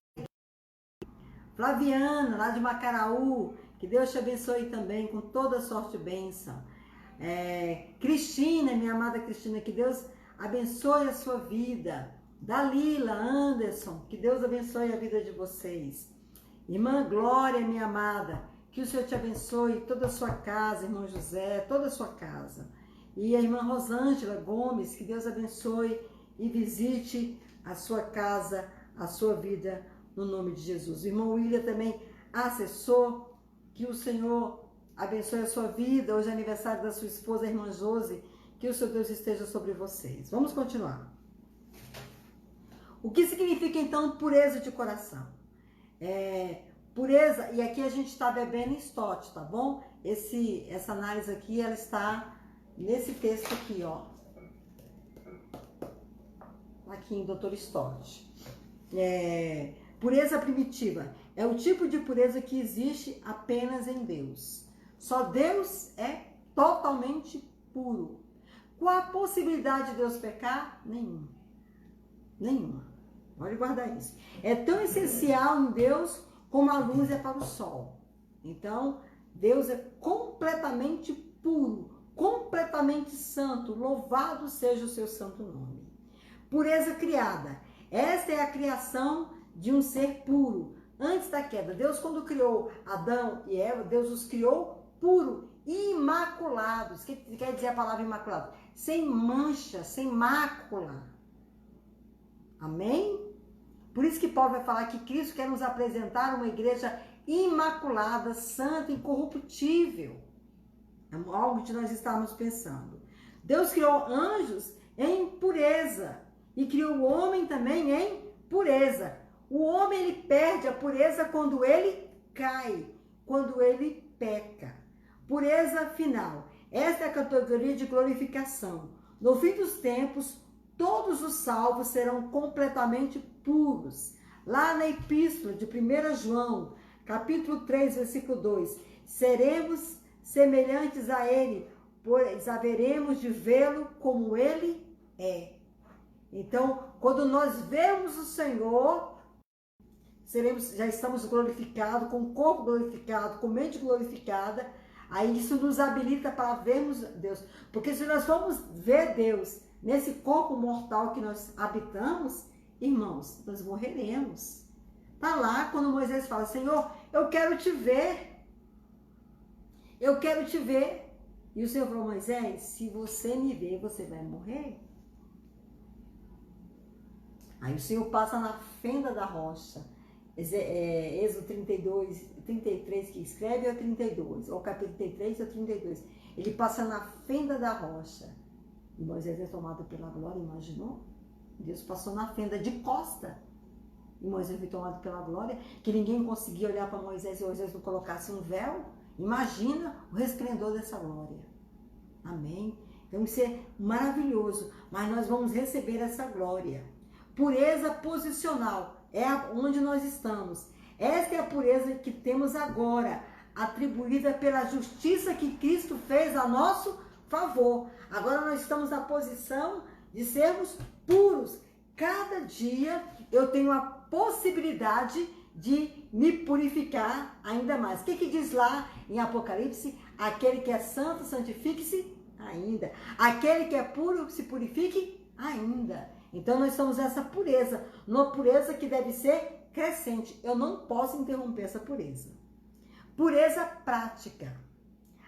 Flaviana, lá de Macaraú, que Deus te abençoe também, com toda sorte e bênção. Cristina, minha amada Cristina, que Deus abençoe a sua vida. Dalila, Anderson, que Deus abençoe a vida de vocês. Irmã Glória, minha amada, que o Senhor te abençoe, toda a sua casa, irmão José, toda a sua casa. E a irmã Rosângela Gomes, que Deus abençoe e visite a sua casa, a sua vida, no nome de Jesus. O irmão William também, assessor, que o Senhor abençoe a sua vida. Hoje é aniversário da sua esposa, a irmã Josi, que o seu Deus esteja sobre vocês. Vamos continuar. O que significa, então, pureza de coração? Pureza, e aqui a gente está bebendo stout, tá bom? Essa análise aqui, ela está nesse texto aqui, ó. Aqui em Dr. Stott. Pureza primitiva. É o tipo de pureza que existe apenas em Deus. Só Deus é totalmente puro. Qual a possibilidade de Deus pecar? Nenhuma. Nenhuma. Pode guardar isso. É tão essencial em Deus como a luz é para o sol. Então, Deus é completamente puro, completamente santo. Louvado seja o seu santo nome. Pureza criada. Esta é a criação de um ser puro. Antes da queda, Deus, quando criou Adão e Eva, Deus os criou puro, imaculados. O que quer dizer a palavra imaculado? Sem mancha, sem mácula. Amém? Por isso que Paulo vai falar que Cristo quer nos apresentar uma igreja imaculada, santa, incorruptível. É algo que nós estamos pensando. Deus criou anjos em pureza e criou o homem também em pureza. O homem, ele perde a pureza quando ele cai, quando ele peca. Pureza final. Esta é a categoria de glorificação. No fim dos tempos, todos os salvos serão completamente puros. Lá na epístola de 1 João, capítulo 3, versículo 2, seremos semelhantes a ele, pois haveremos de vê-lo como ele é. Então, quando nós vemos o Senhor, já estamos glorificados, com o corpo glorificado, com mente glorificada, aí isso nos habilita para vermos Deus. Porque se nós formos ver Deus nesse corpo mortal que nós habitamos, irmãos, nós morreremos. Está lá quando Moisés fala, Senhor, eu quero te ver. Eu quero te ver. E o Senhor falou, Moisés, se você me ver, você vai morrer. Aí o Senhor passa na fenda da rocha. Êxodo 33 que escreve é o 32, ou capítulo 33 é o 32. Ele passa na fenda da rocha. E Moisés é tomado pela glória, imaginou? Deus passou na fenda de costa. E Moisés foi tomado pela glória, que ninguém conseguia olhar para Moisés e Moisés não colocasse um véu. Imagina o resplendor dessa glória. Amém? Então isso é maravilhoso, mas nós vamos receber essa glória. Pureza posicional, é onde nós estamos. Esta é a pureza que temos agora, atribuída pela justiça que Cristo fez a nosso favor. Agora nós estamos na posição de sermos puros. Cada dia eu tenho a possibilidade de me purificar ainda mais. O que diz lá em Apocalipse? Aquele que é santo, santifique-se ainda. Aquele que é puro, se purifique ainda. Então nós estamos nessa pureza, uma pureza que deve ser crescente. Eu não posso interromper essa pureza. Pureza prática.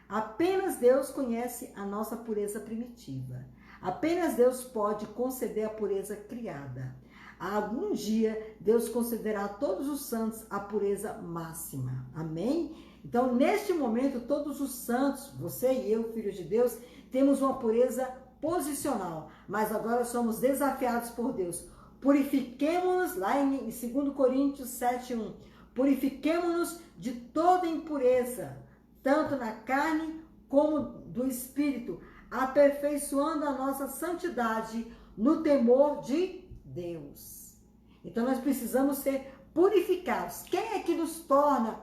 Apenas Deus conhece a nossa pureza primitiva. Apenas Deus pode conceder a pureza criada. Algum dia Deus concederá a todos os santos a pureza máxima. Amém? Então, neste momento, todos os santos, você e eu, filhos de Deus, temos uma pureza posicional, mas agora somos desafiados por Deus. Purifiquemo-nos, lá em 2 Coríntios 7:1. Purifiquemo-nos de toda impureza, tanto na carne como do espírito, aperfeiçoando a nossa santidade no temor de Deus. Então nós precisamos ser purificados. Quem é que nos torna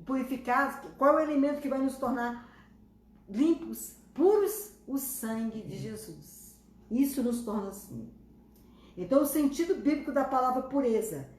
purificados? Qual é o elemento que vai nos tornar limpos, puros? O sangue de Jesus. Isso nos torna assim. Então o sentido bíblico da palavra pureza,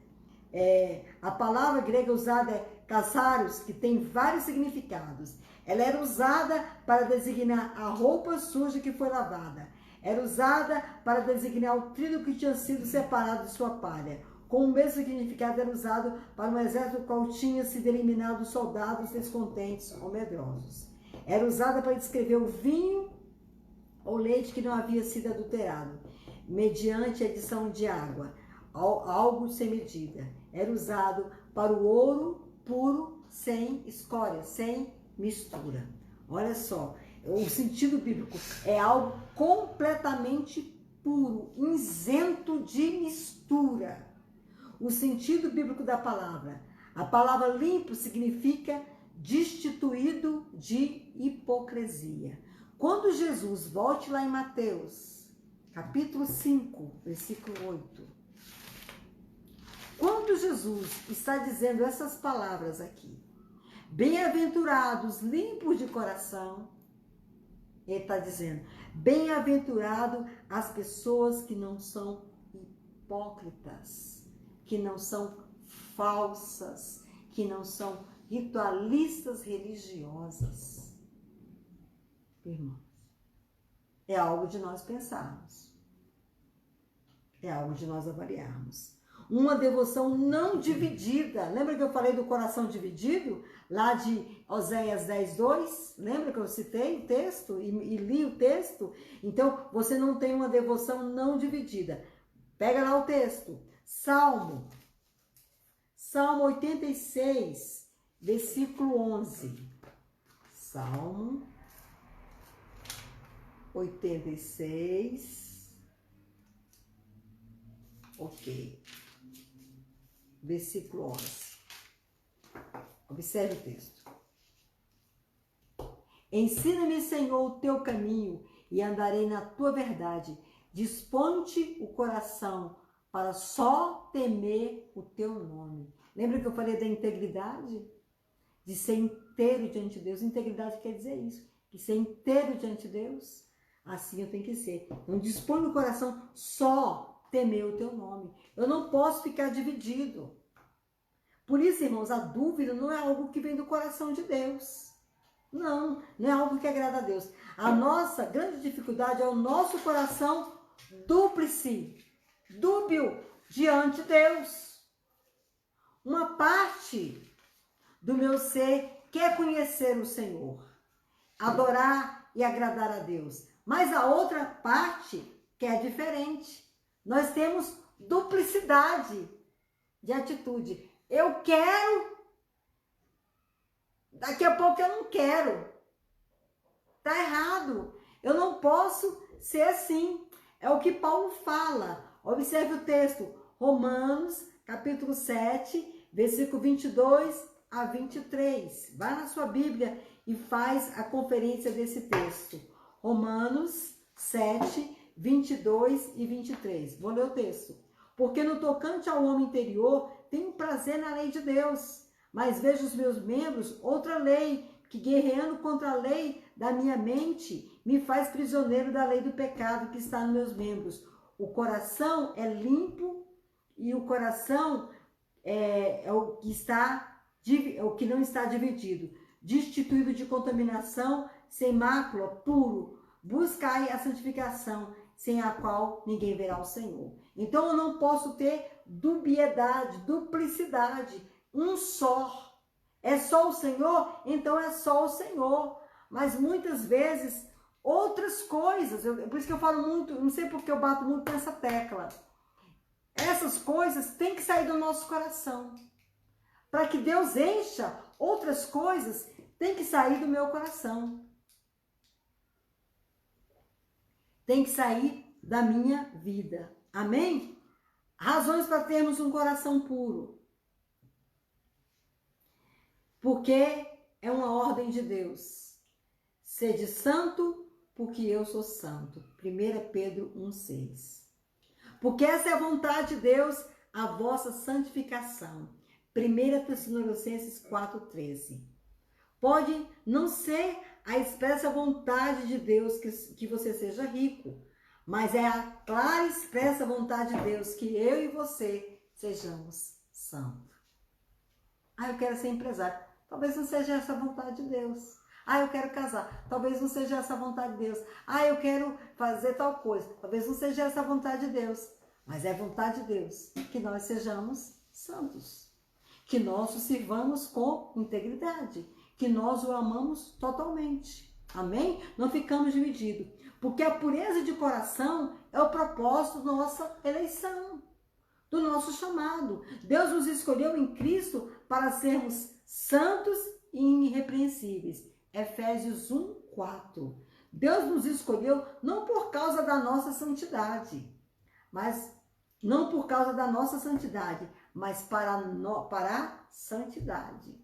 a palavra grega usada é kassaros, que tem vários significados. Ela era usada para designar a roupa suja que foi lavada. Era usada para designar o trigo que tinha sido separado de sua palha. Com o mesmo significado era usado para um exército qual tinha sido eliminado soldados descontentes ou medrosos. Era usada para descrever o vinho ou leite que não havia sido adulterado, mediante a adição de água, algo sem medida. Era usado para o ouro puro, sem escória, sem mistura. Olha só, o sentido bíblico é algo completamente puro, isento de mistura. O sentido bíblico da palavra. A palavra limpo significa destituído de hipocrisia. Quando Jesus, volte lá em Mateus, capítulo 5, versículo 8. Quando Jesus está dizendo essas palavras aqui, bem-aventurados, limpos de coração, ele está dizendo, bem-aventurado as pessoas que não são hipócritas, que não são falsas, que não são ritualistas religiosas. Irmãos, é algo de nós pensarmos, é algo de nós avaliarmos. Uma devoção não dividida. Lembra que eu falei do coração dividido? Lá de Oséias 10:2? Lembra que eu citei o texto e li o texto? Então, você não tem uma devoção não dividida. Pega lá o texto. Salmo 86, versículo 11. Salmo 86. Ok. Versículo 11. Observe o texto. Ensina-me, Senhor, o teu caminho e andarei na tua verdade. Dispõe-te o coração para só temer o teu nome. Lembra que eu falei da integridade? De ser inteiro diante de Deus. Integridade quer dizer isso. Que ser inteiro diante de Deus, assim eu tenho que ser. Então dispõe o coração só temer o teu nome. Eu não posso ficar dividido. Por isso, irmãos, a dúvida não é algo que vem do coração de Deus. Não é algo que agrada a Deus. A nossa grande dificuldade é o nosso coração dúplice, dúbio diante de Deus. Uma parte do meu ser quer conhecer o Senhor, adorar e agradar a Deus. Mas a outra parte quer diferente. Nós temos duplicidade de atitude. Eu quero, daqui a pouco eu não quero. Está errado. Eu não posso ser assim. É o que Paulo fala. Observe o texto. Romanos, capítulo 7, versículo 22 a 23. Vai na sua Bíblia e faz a conferência desse texto. Romanos 7, 22 e 23. Vou ler o texto. Porque no tocante ao homem interior, tenho prazer na lei de Deus, mas vejo os meus membros outra lei, que guerreando contra a lei da minha mente, me faz prisioneiro da lei do pecado que está nos meus membros. O coração é limpo e o coração é o que não está dividido, destituído de contaminação, sem mácula, puro. Buscai a santificação, sem a qual ninguém verá o Senhor. Então eu não posso ter dubiedade, duplicidade, um só. É só o Senhor? Então é só o Senhor. Mas muitas vezes outras coisas, por isso que eu falo muito, não sei porque eu bato muito nessa tecla. Essas coisas têm que sair do nosso coração. Para que Deus encha outras coisas, tem que sair do meu coração. Tem que sair da minha vida. Amém? Razões para termos um coração puro. Porque é uma ordem de Deus. Sede santo, porque eu sou santo. 1 Pedro 1,6. Porque essa é a vontade de Deus, a vossa santificação. 1 Tessalonicenses 4,13. Pode não ser a expressa vontade de Deus que você seja rico, mas é a clara e expressa vontade de Deus que eu e você sejamos santos. Eu quero ser empresário. Talvez não seja essa a vontade de Deus. Eu quero casar. Talvez não seja essa a vontade de Deus. Eu quero fazer tal coisa. Talvez não seja essa a vontade de Deus. Mas é vontade de Deus que nós sejamos santos. Que nós o sirvamos com integridade. Que nós o amamos totalmente. Amém? Não ficamos divididos. Porque a pureza de coração é o propósito da nossa eleição, do nosso chamado. Deus nos escolheu em Cristo para sermos santos e irrepreensíveis. Efésios 1:4. Deus nos escolheu não por causa da nossa santidade, mas para a santidade.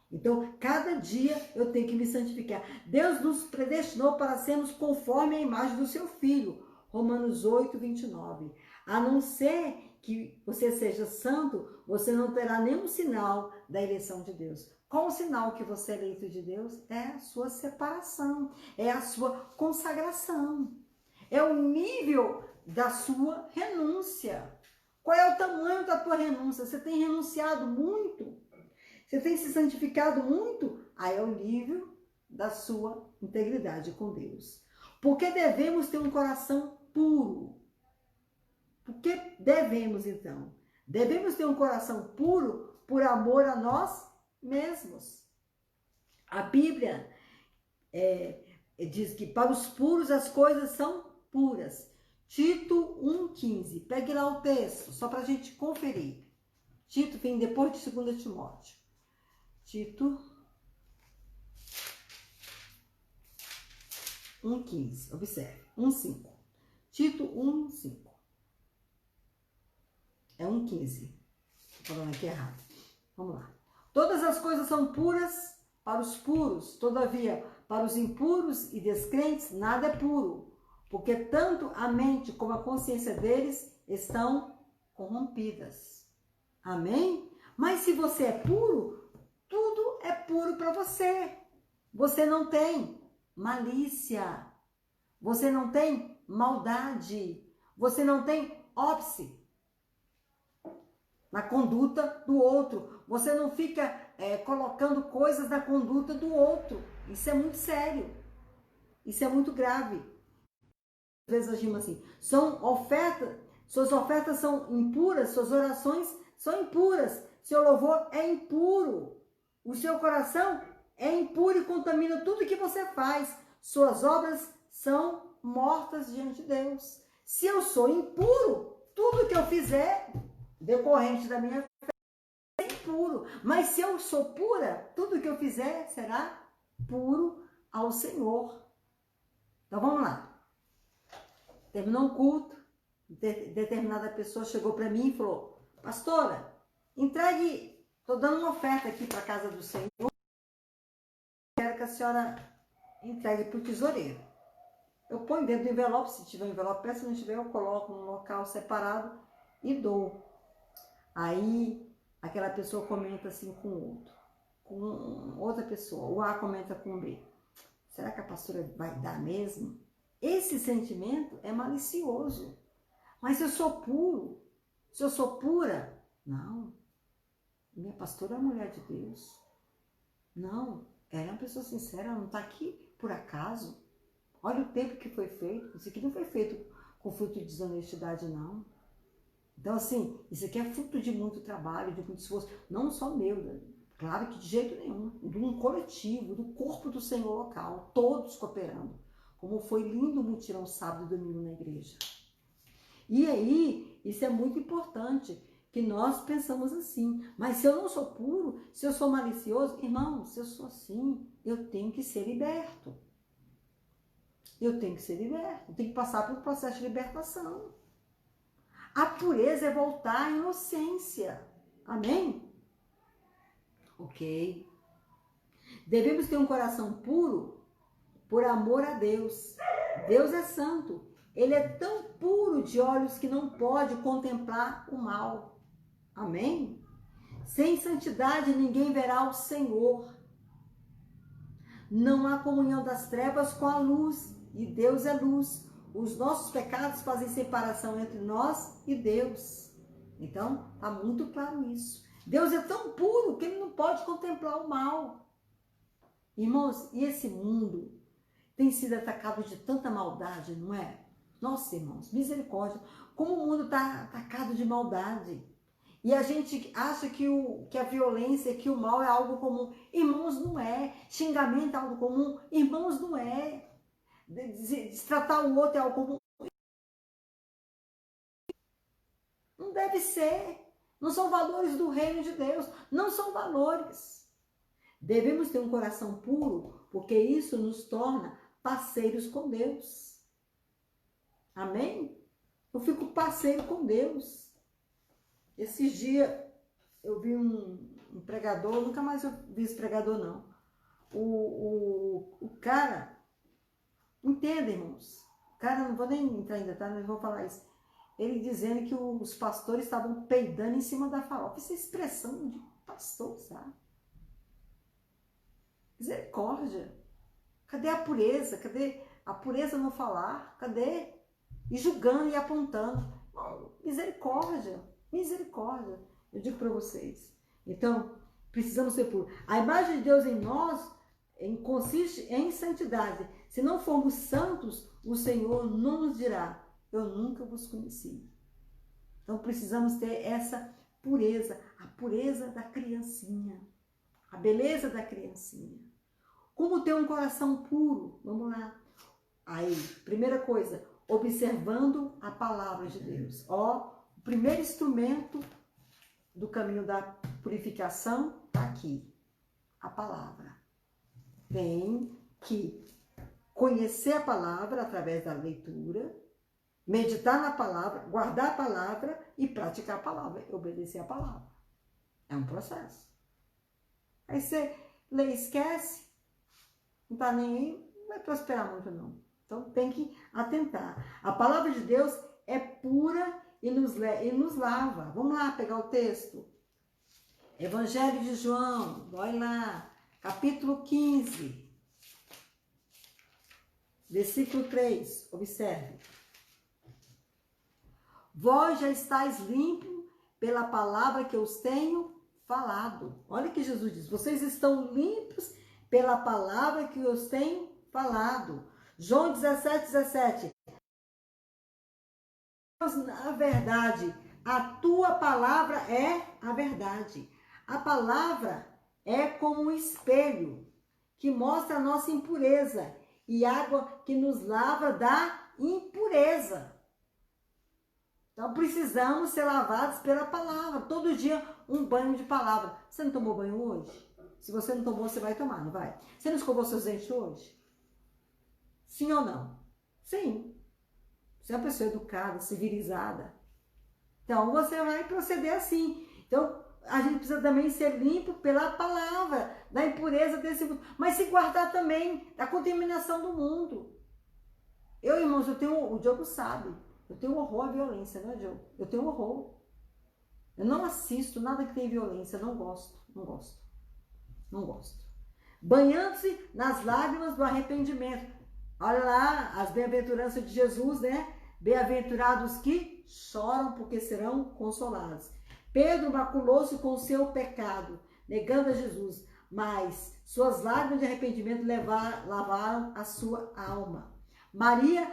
Então, cada dia eu tenho que me santificar. Deus nos predestinou para sermos conforme a imagem do seu Filho. Romanos 8:29. A não ser que você seja santo, você não terá nenhum sinal da eleição de Deus. Qual o sinal que você é eleito de Deus? É a sua separação, é a sua consagração. É o nível da sua renúncia. Qual é o tamanho da tua renúncia? Você tem renunciado muito? Você tem se santificado muito? É o nível da sua integridade com Deus. Porque devemos ter um coração puro. Porque devemos, então? Devemos ter um coração puro por amor a nós mesmos. A Bíblia diz que para os puros as coisas são puras. Tito 1,15. Pegue lá o texto, só para a gente conferir. Tito vem depois de 2 Timóteo. Tito 1,15. Observe. 1,5. Tito 1,5. É 1,15. Estou falando aqui errado. Vamos lá. Todas as coisas são puras para os puros. Todavia, para os impuros e descrentes, nada é puro. Porque tanto a mente como a consciência deles estão corrompidas. Amém? Mas se você é puro, tudo é puro para você. Você não tem malícia. Você não tem maldade. Você não tem óbice na conduta do outro. Você não fica colocando coisas na conduta do outro. Isso é muito sério. Isso é muito grave. Às vezes agimos assim. Suas ofertas são impuras, suas orações são impuras. Seu louvor é impuro. O seu coração é impuro e contamina tudo que você faz. Suas obras são mortas diante de Deus. Se eu sou impuro, tudo que eu fizer decorrente da minha fé é impuro. Mas se eu sou pura, tudo que eu fizer será puro ao Senhor. Então vamos lá. Terminou um culto, determinada pessoa chegou para mim e falou: pastora, entregue, estou dando uma oferta aqui para a casa do Senhor, quero que a senhora entregue para o tesoureiro. Eu ponho dentro do envelope, se tiver um envelope, se não tiver, eu coloco num local separado e dou. Aí, aquela pessoa comenta assim com outra pessoa, o A comenta com o B. Será que a pastora vai dar mesmo? Esse sentimento é malicioso. Mas se eu sou puro, se eu sou pura, não. Minha pastora é a mulher de Deus. Não, ela é uma pessoa sincera, ela não está aqui por acaso. Olha o tempo que foi feito. Isso aqui não foi feito com fruto de desonestidade, não. Então, assim, isso aqui é fruto de muito trabalho, de muito esforço. Não só meu, claro que de jeito nenhum. De um coletivo, do corpo do Senhor local, todos cooperando. Como foi lindo o mutirão sábado e domingo na igreja. E aí, isso é muito importante, que nós pensamos assim. Mas se eu não sou puro, se eu sou malicioso, irmão, se eu sou assim, eu tenho que ser liberto. Eu tenho que ser liberto. Eu tenho que passar por um processo de libertação. A pureza é voltar à inocência. Amém? Ok. Devemos ter um coração puro por amor a Deus. Deus é santo. Ele é tão puro de olhos que não pode contemplar o mal. Amém? Sem santidade ninguém verá o Senhor. Não há comunhão das trevas com a luz, e Deus é luz. Os nossos pecados fazem separação entre nós e Deus. Então, está muito claro isso. Deus é tão puro que ele não pode contemplar o mal. Irmãos, e esse mundo tem sido atacado de tanta maldade, não é? Nossa, irmãos, misericórdia. Como o mundo está atacado de maldade. E a gente acha que a violência, que o mal é algo comum. Irmãos, não é. Xingamento é algo comum. Irmãos, não é. Destratar o outro é algo comum. Não deve ser. Não são valores do reino de Deus. Não são valores. Devemos ter um coração puro, porque isso nos torna parceiros com Deus. Amém? Eu fico parceiro com Deus. Esses dias eu vi um pregador, nunca mais eu vi esse pregador não. O cara, entenda, irmãos, o cara, não vou nem entrar ainda, tá? Não vou falar isso. Ele dizendo que os pastores estavam peidando em cima da farofa. Isso é expressão de pastor, sabe? Misericórdia. Cadê a pureza? Cadê a pureza no falar? Cadê? E julgando e apontando. Misericórdia. Misericórdia. Eu digo para vocês. Então, precisamos ser puros. A imagem de Deus em nós consiste em santidade. Se não formos santos, o Senhor não nos dirá: eu nunca vos conheci. Então, precisamos ter essa pureza. A pureza da criancinha. A beleza da criancinha. Como ter um coração puro? Vamos lá. Aí, primeira coisa, observando a palavra de Deus. Ó, o primeiro instrumento do caminho da purificação está aqui. A palavra. Tem que conhecer a palavra através da leitura, meditar na palavra, guardar a palavra e praticar a palavra, obedecer a palavra. É um processo. Aí você lê e esquece, não está nem aí, não vai prosperar muito não. Então tem que atentar. A palavra de Deus é pura e nos lava. Vamos lá pegar o texto. Evangelho de João, olha lá, capítulo 15, versículo 3, observe. Vós já estáis limpos pela palavra que eu os tenho falado. Olha o que Jesus diz. Vocês estão limpos pela palavra que eu os tenho falado. João 17:17. A verdade, a tua palavra é a verdade. A palavra é como um espelho que mostra a nossa impureza e água que nos lava da impureza. Então precisamos ser lavados pela palavra. Todo dia um banho de palavra. Você não tomou banho hoje? Se você não tomou, você vai tomar, não vai? Você não escovou seus dentes hoje? Sim ou não? Sim. Você é uma pessoa educada, civilizada. Então você vai proceder assim. Então a gente precisa também ser limpo pela palavra, da impureza desse mundo. Mas se guardar também da contaminação do mundo. Eu, irmãos, o Diogo sabe. Eu tenho horror à violência, não é, Diogo? Eu tenho horror. Eu não assisto nada que tem violência. Não gosto. Não gosto. Não gosto. Banhando-se nas lágrimas do arrependimento. Olha lá as bem-aventuranças de Jesus, né? Bem-aventurados que choram, porque serão consolados. Pedro maculou-se com o seu pecado, negando a Jesus, mas suas lágrimas de arrependimento lavaram a sua alma. Maria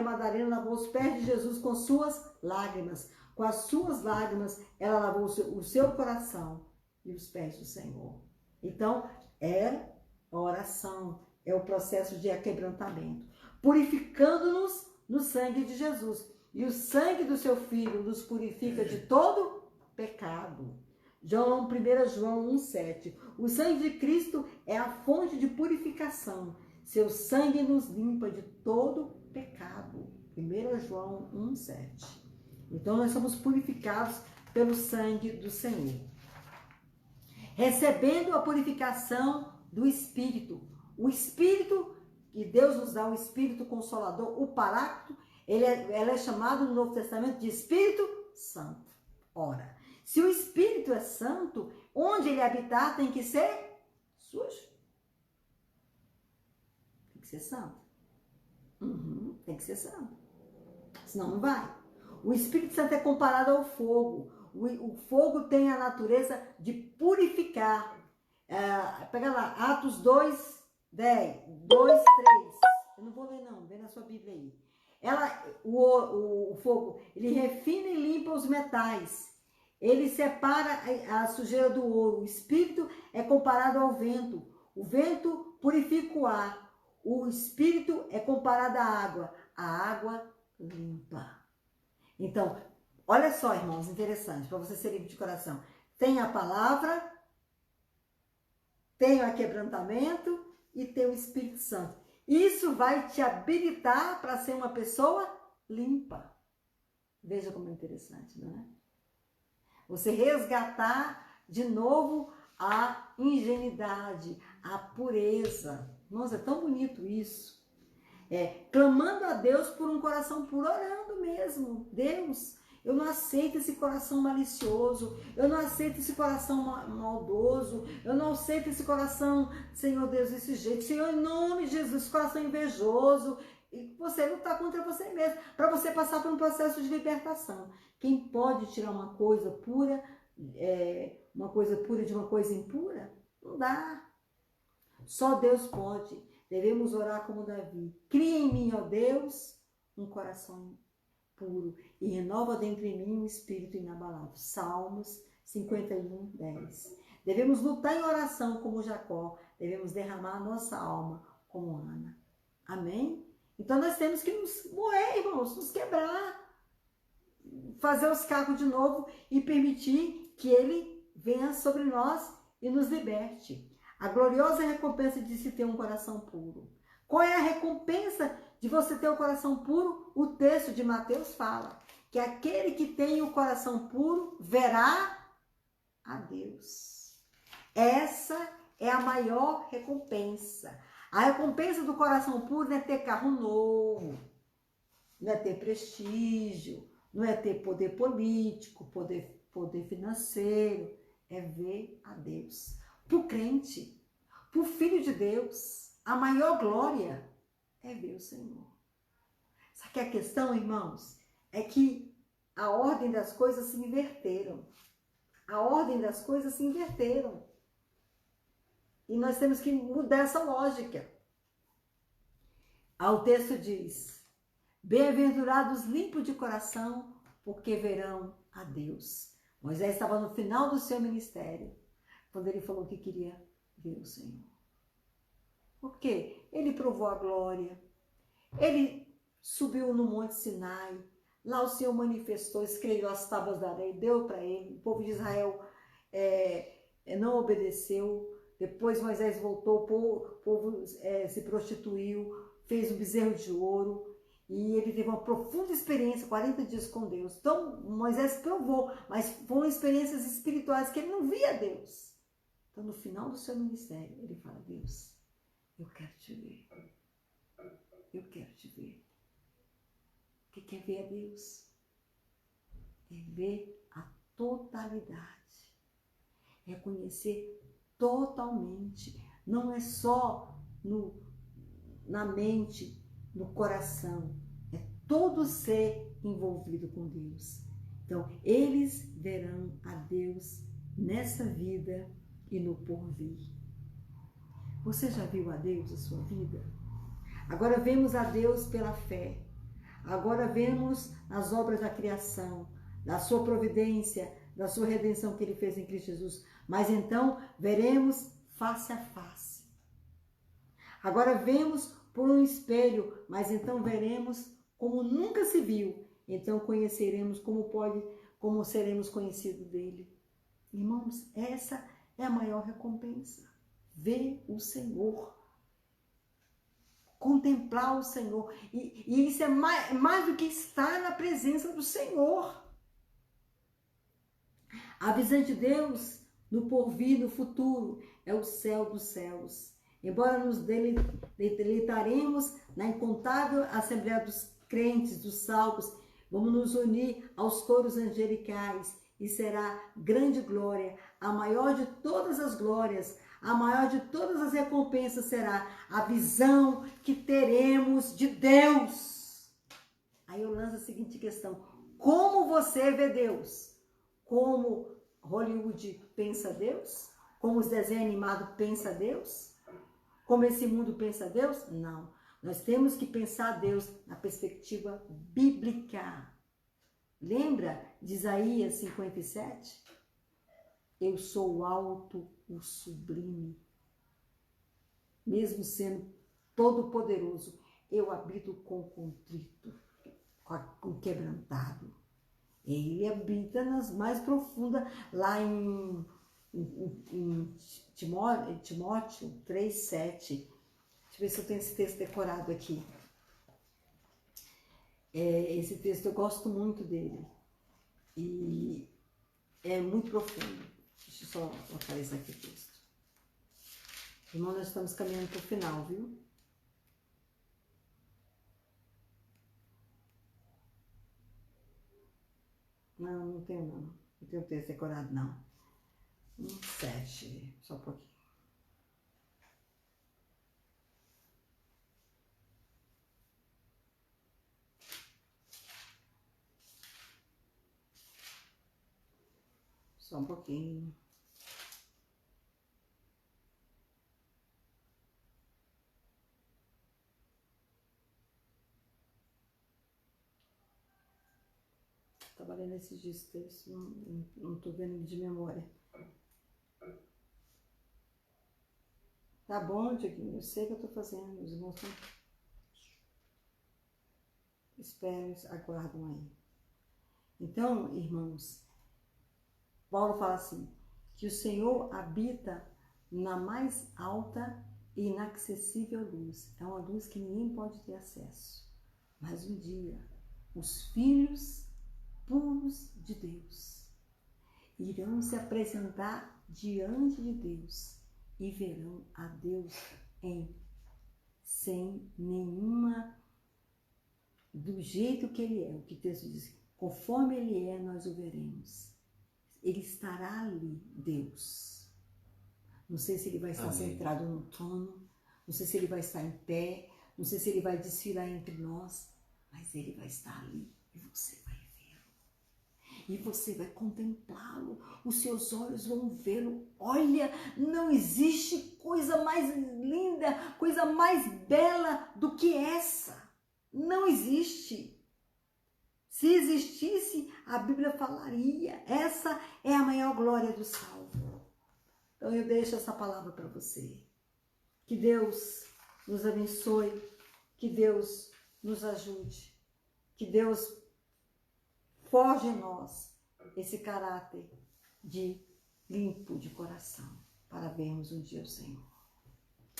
Madalena lavou os pés de Jesus com suas lágrimas. Com as suas lágrimas, ela lavou o seu coração e os pés do Senhor. Então, é a oração, é o processo de aquebrantamento, purificando-nos no sangue de Jesus. E o sangue do seu Filho nos purifica de todo pecado. 1 João 1,7. O sangue de Cristo é a fonte de purificação. Seu sangue nos limpa de todo pecado. 1 João 1,7. Então, nós somos purificados pelo sangue do Senhor. Recebendo a purificação do Espírito. O Espírito, que Deus nos dá, o Espírito Consolador, o Paráclito, ela é chamado no Novo Testamento de Espírito Santo. Ora, se o Espírito é santo, onde ele habitar tem que ser sujo. Tem que ser santo. Tem que ser santo. Senão não vai. O Espírito Santo é comparado ao fogo. O fogo tem a natureza de purificar. Pega lá, Atos 2, 10, 2, 3. Eu não vou ler não, vê na sua Bíblia aí. O fogo, ele refina e limpa os metais. Ele separa a sujeira do ouro. O Espírito é comparado ao vento. O vento purifica o ar. O Espírito é comparado à água. A água limpa. Então, olha só, irmãos, interessante, para você ser livre de coração. Tem a palavra, tem o aquebrantamento e tem o Espírito Santo. Isso vai te habilitar para ser uma pessoa limpa. Veja como é interessante, não é? Você resgatar de novo a ingenuidade, a pureza. Nossa, é tão bonito isso. Clamando a Deus por um coração puro, orando mesmo. Deus, eu não aceito esse coração malicioso, eu não aceito esse coração maldoso, eu não aceito esse coração, Senhor Deus, desse jeito. Senhor, em nome de Jesus, esse coração invejoso. E você lutar contra você mesmo, para você passar por um processo de libertação. Quem pode tirar uma coisa pura de uma coisa impura? Não dá. Só Deus pode. Devemos orar como Davi. Cria em mim, ó Deus, um coração puro e renova dentro de mim um espírito inabalável. Salmos 51, 10. Devemos lutar em oração como Jacó. Devemos derramar a nossa alma como Ana. Amém? Então nós temos que nos moer, irmãos, nos quebrar, fazer os cacos de novo e permitir que Ele venha sobre nós e nos liberte. A gloriosa recompensa de se ter um coração puro. Qual é a recompensa de você ter o coração puro? O texto de Mateus fala que aquele que tem o coração puro verá a Deus. Essa é a maior recompensa. A recompensa do coração puro não é ter carro novo, não é ter prestígio, não é ter poder político, poder financeiro, é ver a Deus. Para o crente, para o filho de Deus, a maior glória é ver o Senhor. Só que a questão, irmãos, é que a ordem das coisas se inverteram. A ordem das coisas se inverteram. E nós temos que mudar essa lógica. O texto diz: bem-aventurados limpos de coração, porque verão a Deus. Moisés estava no final do seu ministério, quando ele falou que queria ver o Senhor. Por quê? Ele provou a glória. Ele subiu no Monte Sinai. Lá o Senhor manifestou, escreveu as tábuas da lei, deu para ele. O povo de Israel não obedeceu. Depois Moisés voltou, o povo se prostituiu, fez um bezerro de ouro. E ele teve uma profunda experiência, 40 dias com Deus. Então Moisés provou, mas foram experiências espirituais que ele não via Deus. Então no final do seu ministério, ele fala: Deus, eu quero te ver. Eu quero te ver. O que quer ver a Deus? É ver a totalidade. É conhecer totalmente. Não é só na mente, no coração. É todo ser envolvido com Deus. Então, eles verão a Deus nessa vida e no porvir. Você já viu a Deus na sua vida? Agora vemos a Deus pela fé. Agora vemos as obras da criação, da sua providência, da sua redenção que ele fez em Cristo Jesus. Mas então veremos face a face. Agora vemos por um espelho, mas então veremos como nunca se viu. Então conheceremos como seremos conhecidos dele. Irmãos, essa é a maior recompensa. Ver o Senhor. Contemplar o Senhor. E isso é mais do que estar na presença do Senhor. A visão de Deus no porvir, no futuro, é o céu dos céus. Embora nos deleitaremos na incontável assembleia dos crentes, dos salvos, vamos nos unir aos coros angelicais e será grande glória, a maior de todas as glórias, a maior de todas as recompensas será a visão que teremos de Deus. Aí eu lanço a seguinte questão: como você vê Deus? Como Hollywood pensa Deus? Como os desenhos animados pensam Deus? Como esse mundo pensa Deus? Não. Nós temos que pensar Deus na perspectiva bíblica. Lembra de Isaías 57? Eu sou o alto, o sublime. Mesmo sendo todo poderoso, eu habito com contrito, com quebrantado. Ele habita nas mais profundas, lá em Timóteo 3:7. Deixa eu ver se eu tenho esse texto decorado aqui. Esse texto eu gosto muito dele. E é muito profundo. Deixa eu só localizar aqui o texto. Irmão, nós estamos caminhando para o final, viu? Não, não tenho não. Não tenho texto decorado, não. 7, só um pouquinho. Só um pouquinho. Estava lendo esses dias texto, não estou vendo ele de memória. Tá bom, Dieguinho, eu sei que eu estou fazendo, os irmãos estão... Esperem, aguardam aí. Então, irmãos, Paulo fala assim, que o Senhor habita na mais alta e inacessível luz. É uma luz que ninguém pode ter acesso. Mas um dia, os filhos puros de Deus irão se apresentar diante de Deus e verão a Deus sem nenhuma, do jeito que Ele é. O que o texto diz, conforme Ele é, nós o veremos. Ele estará ali, Deus. Não sei se Ele vai estar centrado no trono, não sei se Ele vai estar em pé, não sei se Ele vai desfilar entre nós, mas Ele vai estar ali e você vai vê-lo. E você vai contemplá-lo, os seus olhos vão vê-lo. Olha, não existe coisa mais linda, coisa mais bela do que essa. Não existe. Se existisse, a Bíblia falaria, essa é a maior glória do salvo. Então eu deixo essa palavra para você. Que Deus nos abençoe, que Deus nos ajude, que Deus forge em nós esse caráter de limpo de coração, para vermos um dia o Senhor.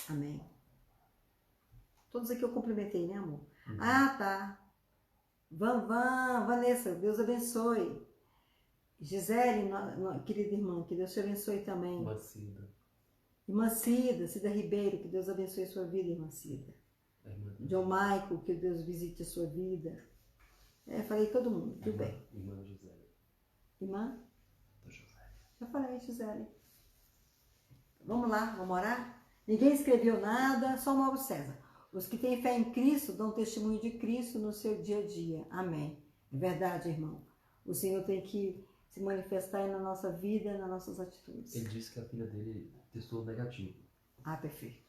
Amém. Todos aqui eu cumprimentei, né, amor? Ah, tá. Vanessa, Deus abençoe. Gisele, querida irmã, que Deus te abençoe também. Irmã Cida Ribeiro, que Deus abençoe a sua vida, irmã Cida. John Michael, que Deus visite a sua vida. Falei todo mundo, tudo bem. Irmã Gisele. Irmã? Gisele. Já falei, Gisele. Vamos lá, vamos orar? Ninguém escreveu nada, só o Mauro César. Os que têm fé em Cristo dão testemunho de Cristo no seu dia a dia. Amém. É verdade, irmão. O Senhor tem que se manifestar na nossa vida, nas nossas atitudes. Ele disse que a filha dele testou negativo. Ah, perfeito.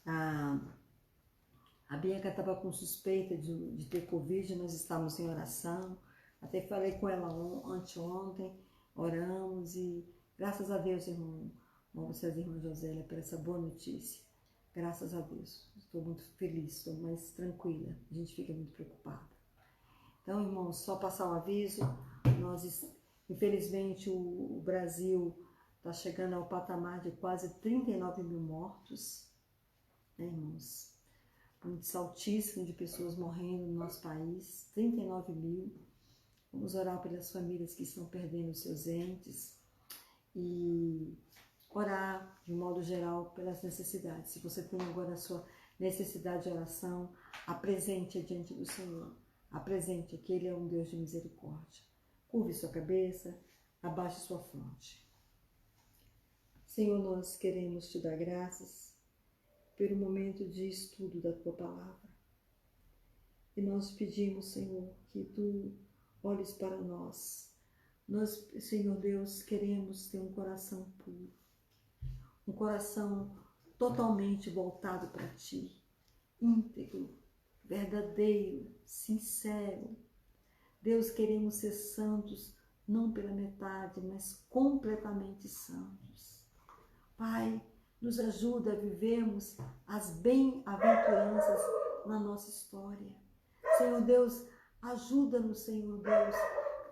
A Bianca estava com suspeita de ter Covid, nós estávamos em oração. Até falei com ela anteontem, oramos e graças a Deus, irmão, vocês, irmã Josélia, por essa boa notícia. Graças a Deus. Estou muito feliz, estou mais tranquila. A gente fica muito preocupada. Então, irmãos, só passar um aviso. Infelizmente, o Brasil está chegando ao patamar de quase 39 mil mortos. Né, irmãos? Um índice altíssimo de pessoas morrendo no nosso país. 39 mil. Vamos orar pelas famílias que estão perdendo seus entes. E orar de modo geral pelas necessidades. Se você tem agora a sua necessidade de oração, apresente diante do Senhor. Apresente que Ele é um Deus de misericórdia. Curve sua cabeça, abaixe sua fronte. Senhor, nós queremos te dar graças pelo momento de estudo da Tua Palavra. E nós pedimos, Senhor, que Tu olhes para nós. Nós, Senhor Deus, queremos ter um coração puro, um coração totalmente voltado para Ti, íntegro, verdadeiro, sincero. Deus, queremos ser santos, não pela metade, mas completamente santos. Pai, nos ajuda a vivermos as bem-aventuranças na nossa história. Senhor Deus, ajuda-nos, Senhor Deus,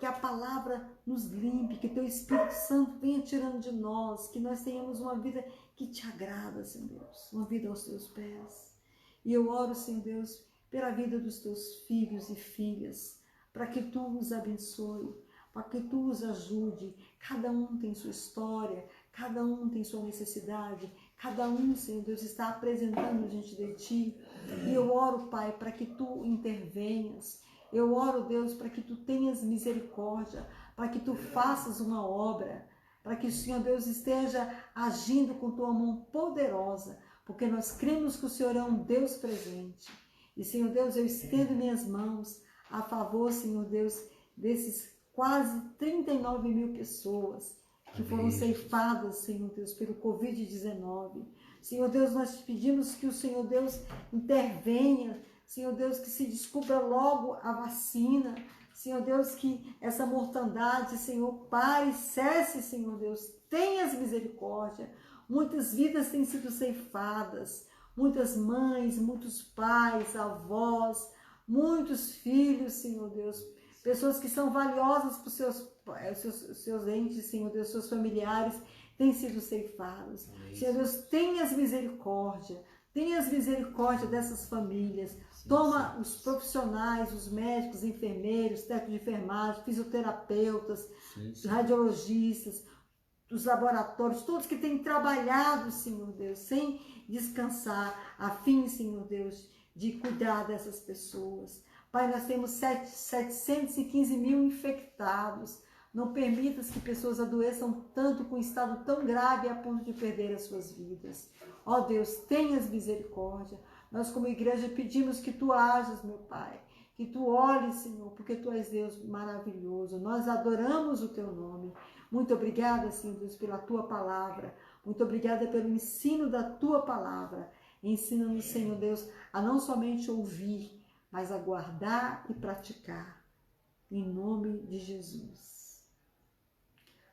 que a palavra nos limpe, que Teu Espírito Santo venha tirando de nós, que nós tenhamos uma vida que Te agrada, Senhor Deus, uma vida aos Teus pés. E eu oro, Senhor Deus, pela vida dos Teus filhos e filhas, para que Tu os abençoe, para que Tu os ajude. Cada um tem sua história, cada um tem sua necessidade, cada um, Senhor Deus, está apresentando diante de Ti. E eu oro, Pai, para que Tu intervenhas. Eu oro, Deus, para que Tu tenhas misericórdia, para que Tu faças uma obra, para que o Senhor Deus esteja agindo com Tua mão poderosa, porque nós cremos que o Senhor é um Deus presente. E, Senhor Deus, eu estendo minhas mãos a favor, Senhor Deus, desses quase 39 mil pessoas que foram ceifadas, Senhor Deus, pelo Covid-19. Senhor Deus, nós te pedimos que o Senhor Deus intervenha, Senhor Deus, que se descubra logo a vacina, Senhor Deus, que essa mortandade, Senhor, pare, cesse, Senhor Deus, tenhas misericórdia. Muitas vidas têm sido ceifadas, muitas mães, muitos pais, avós, muitos filhos, Senhor Deus, pessoas que são valiosas para os seus entes, Senhor Deus, seus familiares, têm sido ceifados. Senhor Deus, tenhas misericórdia dessas famílias. Toma os profissionais, os médicos, enfermeiros, técnicos de enfermagem, fisioterapeutas, radiologistas, dos laboratórios, todos que têm trabalhado, Senhor Deus, sem descansar, a fim, Senhor Deus, de cuidar dessas pessoas. Pai, nós temos 715 mil infectados. Não permitas que pessoas adoeçam tanto com um estado tão grave a ponto de perder as suas vidas. Ó Deus, tenhas misericórdia. Nós como igreja pedimos que Tu ajas, meu Pai, que Tu olhes, Senhor, porque Tu és Deus maravilhoso. Nós adoramos o Teu nome. Muito obrigada, Senhor Deus, pela Tua palavra. Muito obrigada pelo ensino da Tua palavra. Ensina-nos, Senhor Deus, a não somente ouvir, mas a guardar e praticar. Em nome de Jesus.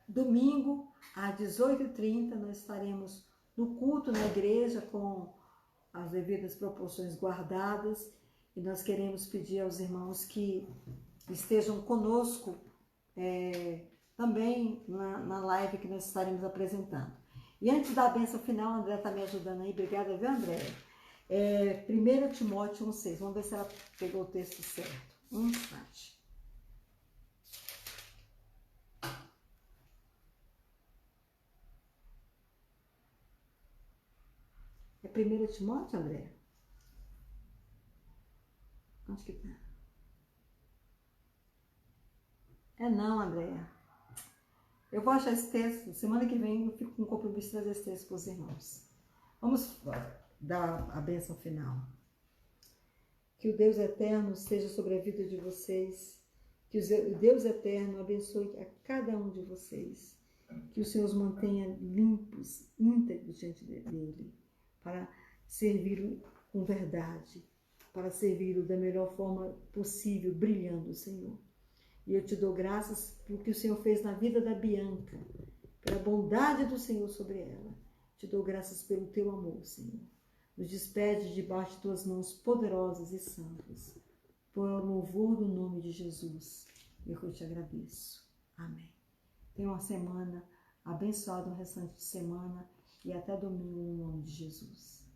Domingo, às 18h30, nós estaremos no culto na igreja com as devidas proporções guardadas. E nós queremos pedir aos irmãos que estejam conosco também na live que nós estaremos apresentando. E antes da bênção final, a André está me ajudando aí. Obrigada, viu, André? 1 Timóteo 1,6. Vamos ver se ela pegou o texto certo. Um instante. É 1 Timóteo, André? Onde que tá? Não, Andréia. Eu vou achar esse texto. Semana que vem eu fico com o compromisso de trazer esse texto para os irmãos. Vamos dar a bênção final. Que o Deus eterno esteja sobre a vida de vocês. Que o Deus eterno abençoe a cada um de vocês. Que o Senhor os mantenha limpos, íntegros diante dele. Para servi-lo com verdade. Para servi-lo da melhor forma possível, brilhando, Senhor. E eu te dou graças pelo que o Senhor fez na vida da Bianca, pela bondade do Senhor sobre ela. Te dou graças pelo teu amor, Senhor. Nos despede debaixo de tuas mãos poderosas e santas, por louvor do nome de Jesus. Eu te agradeço. Amém. Tenha uma semana abençoada, um restante de semana, e até domingo, no nome de Jesus.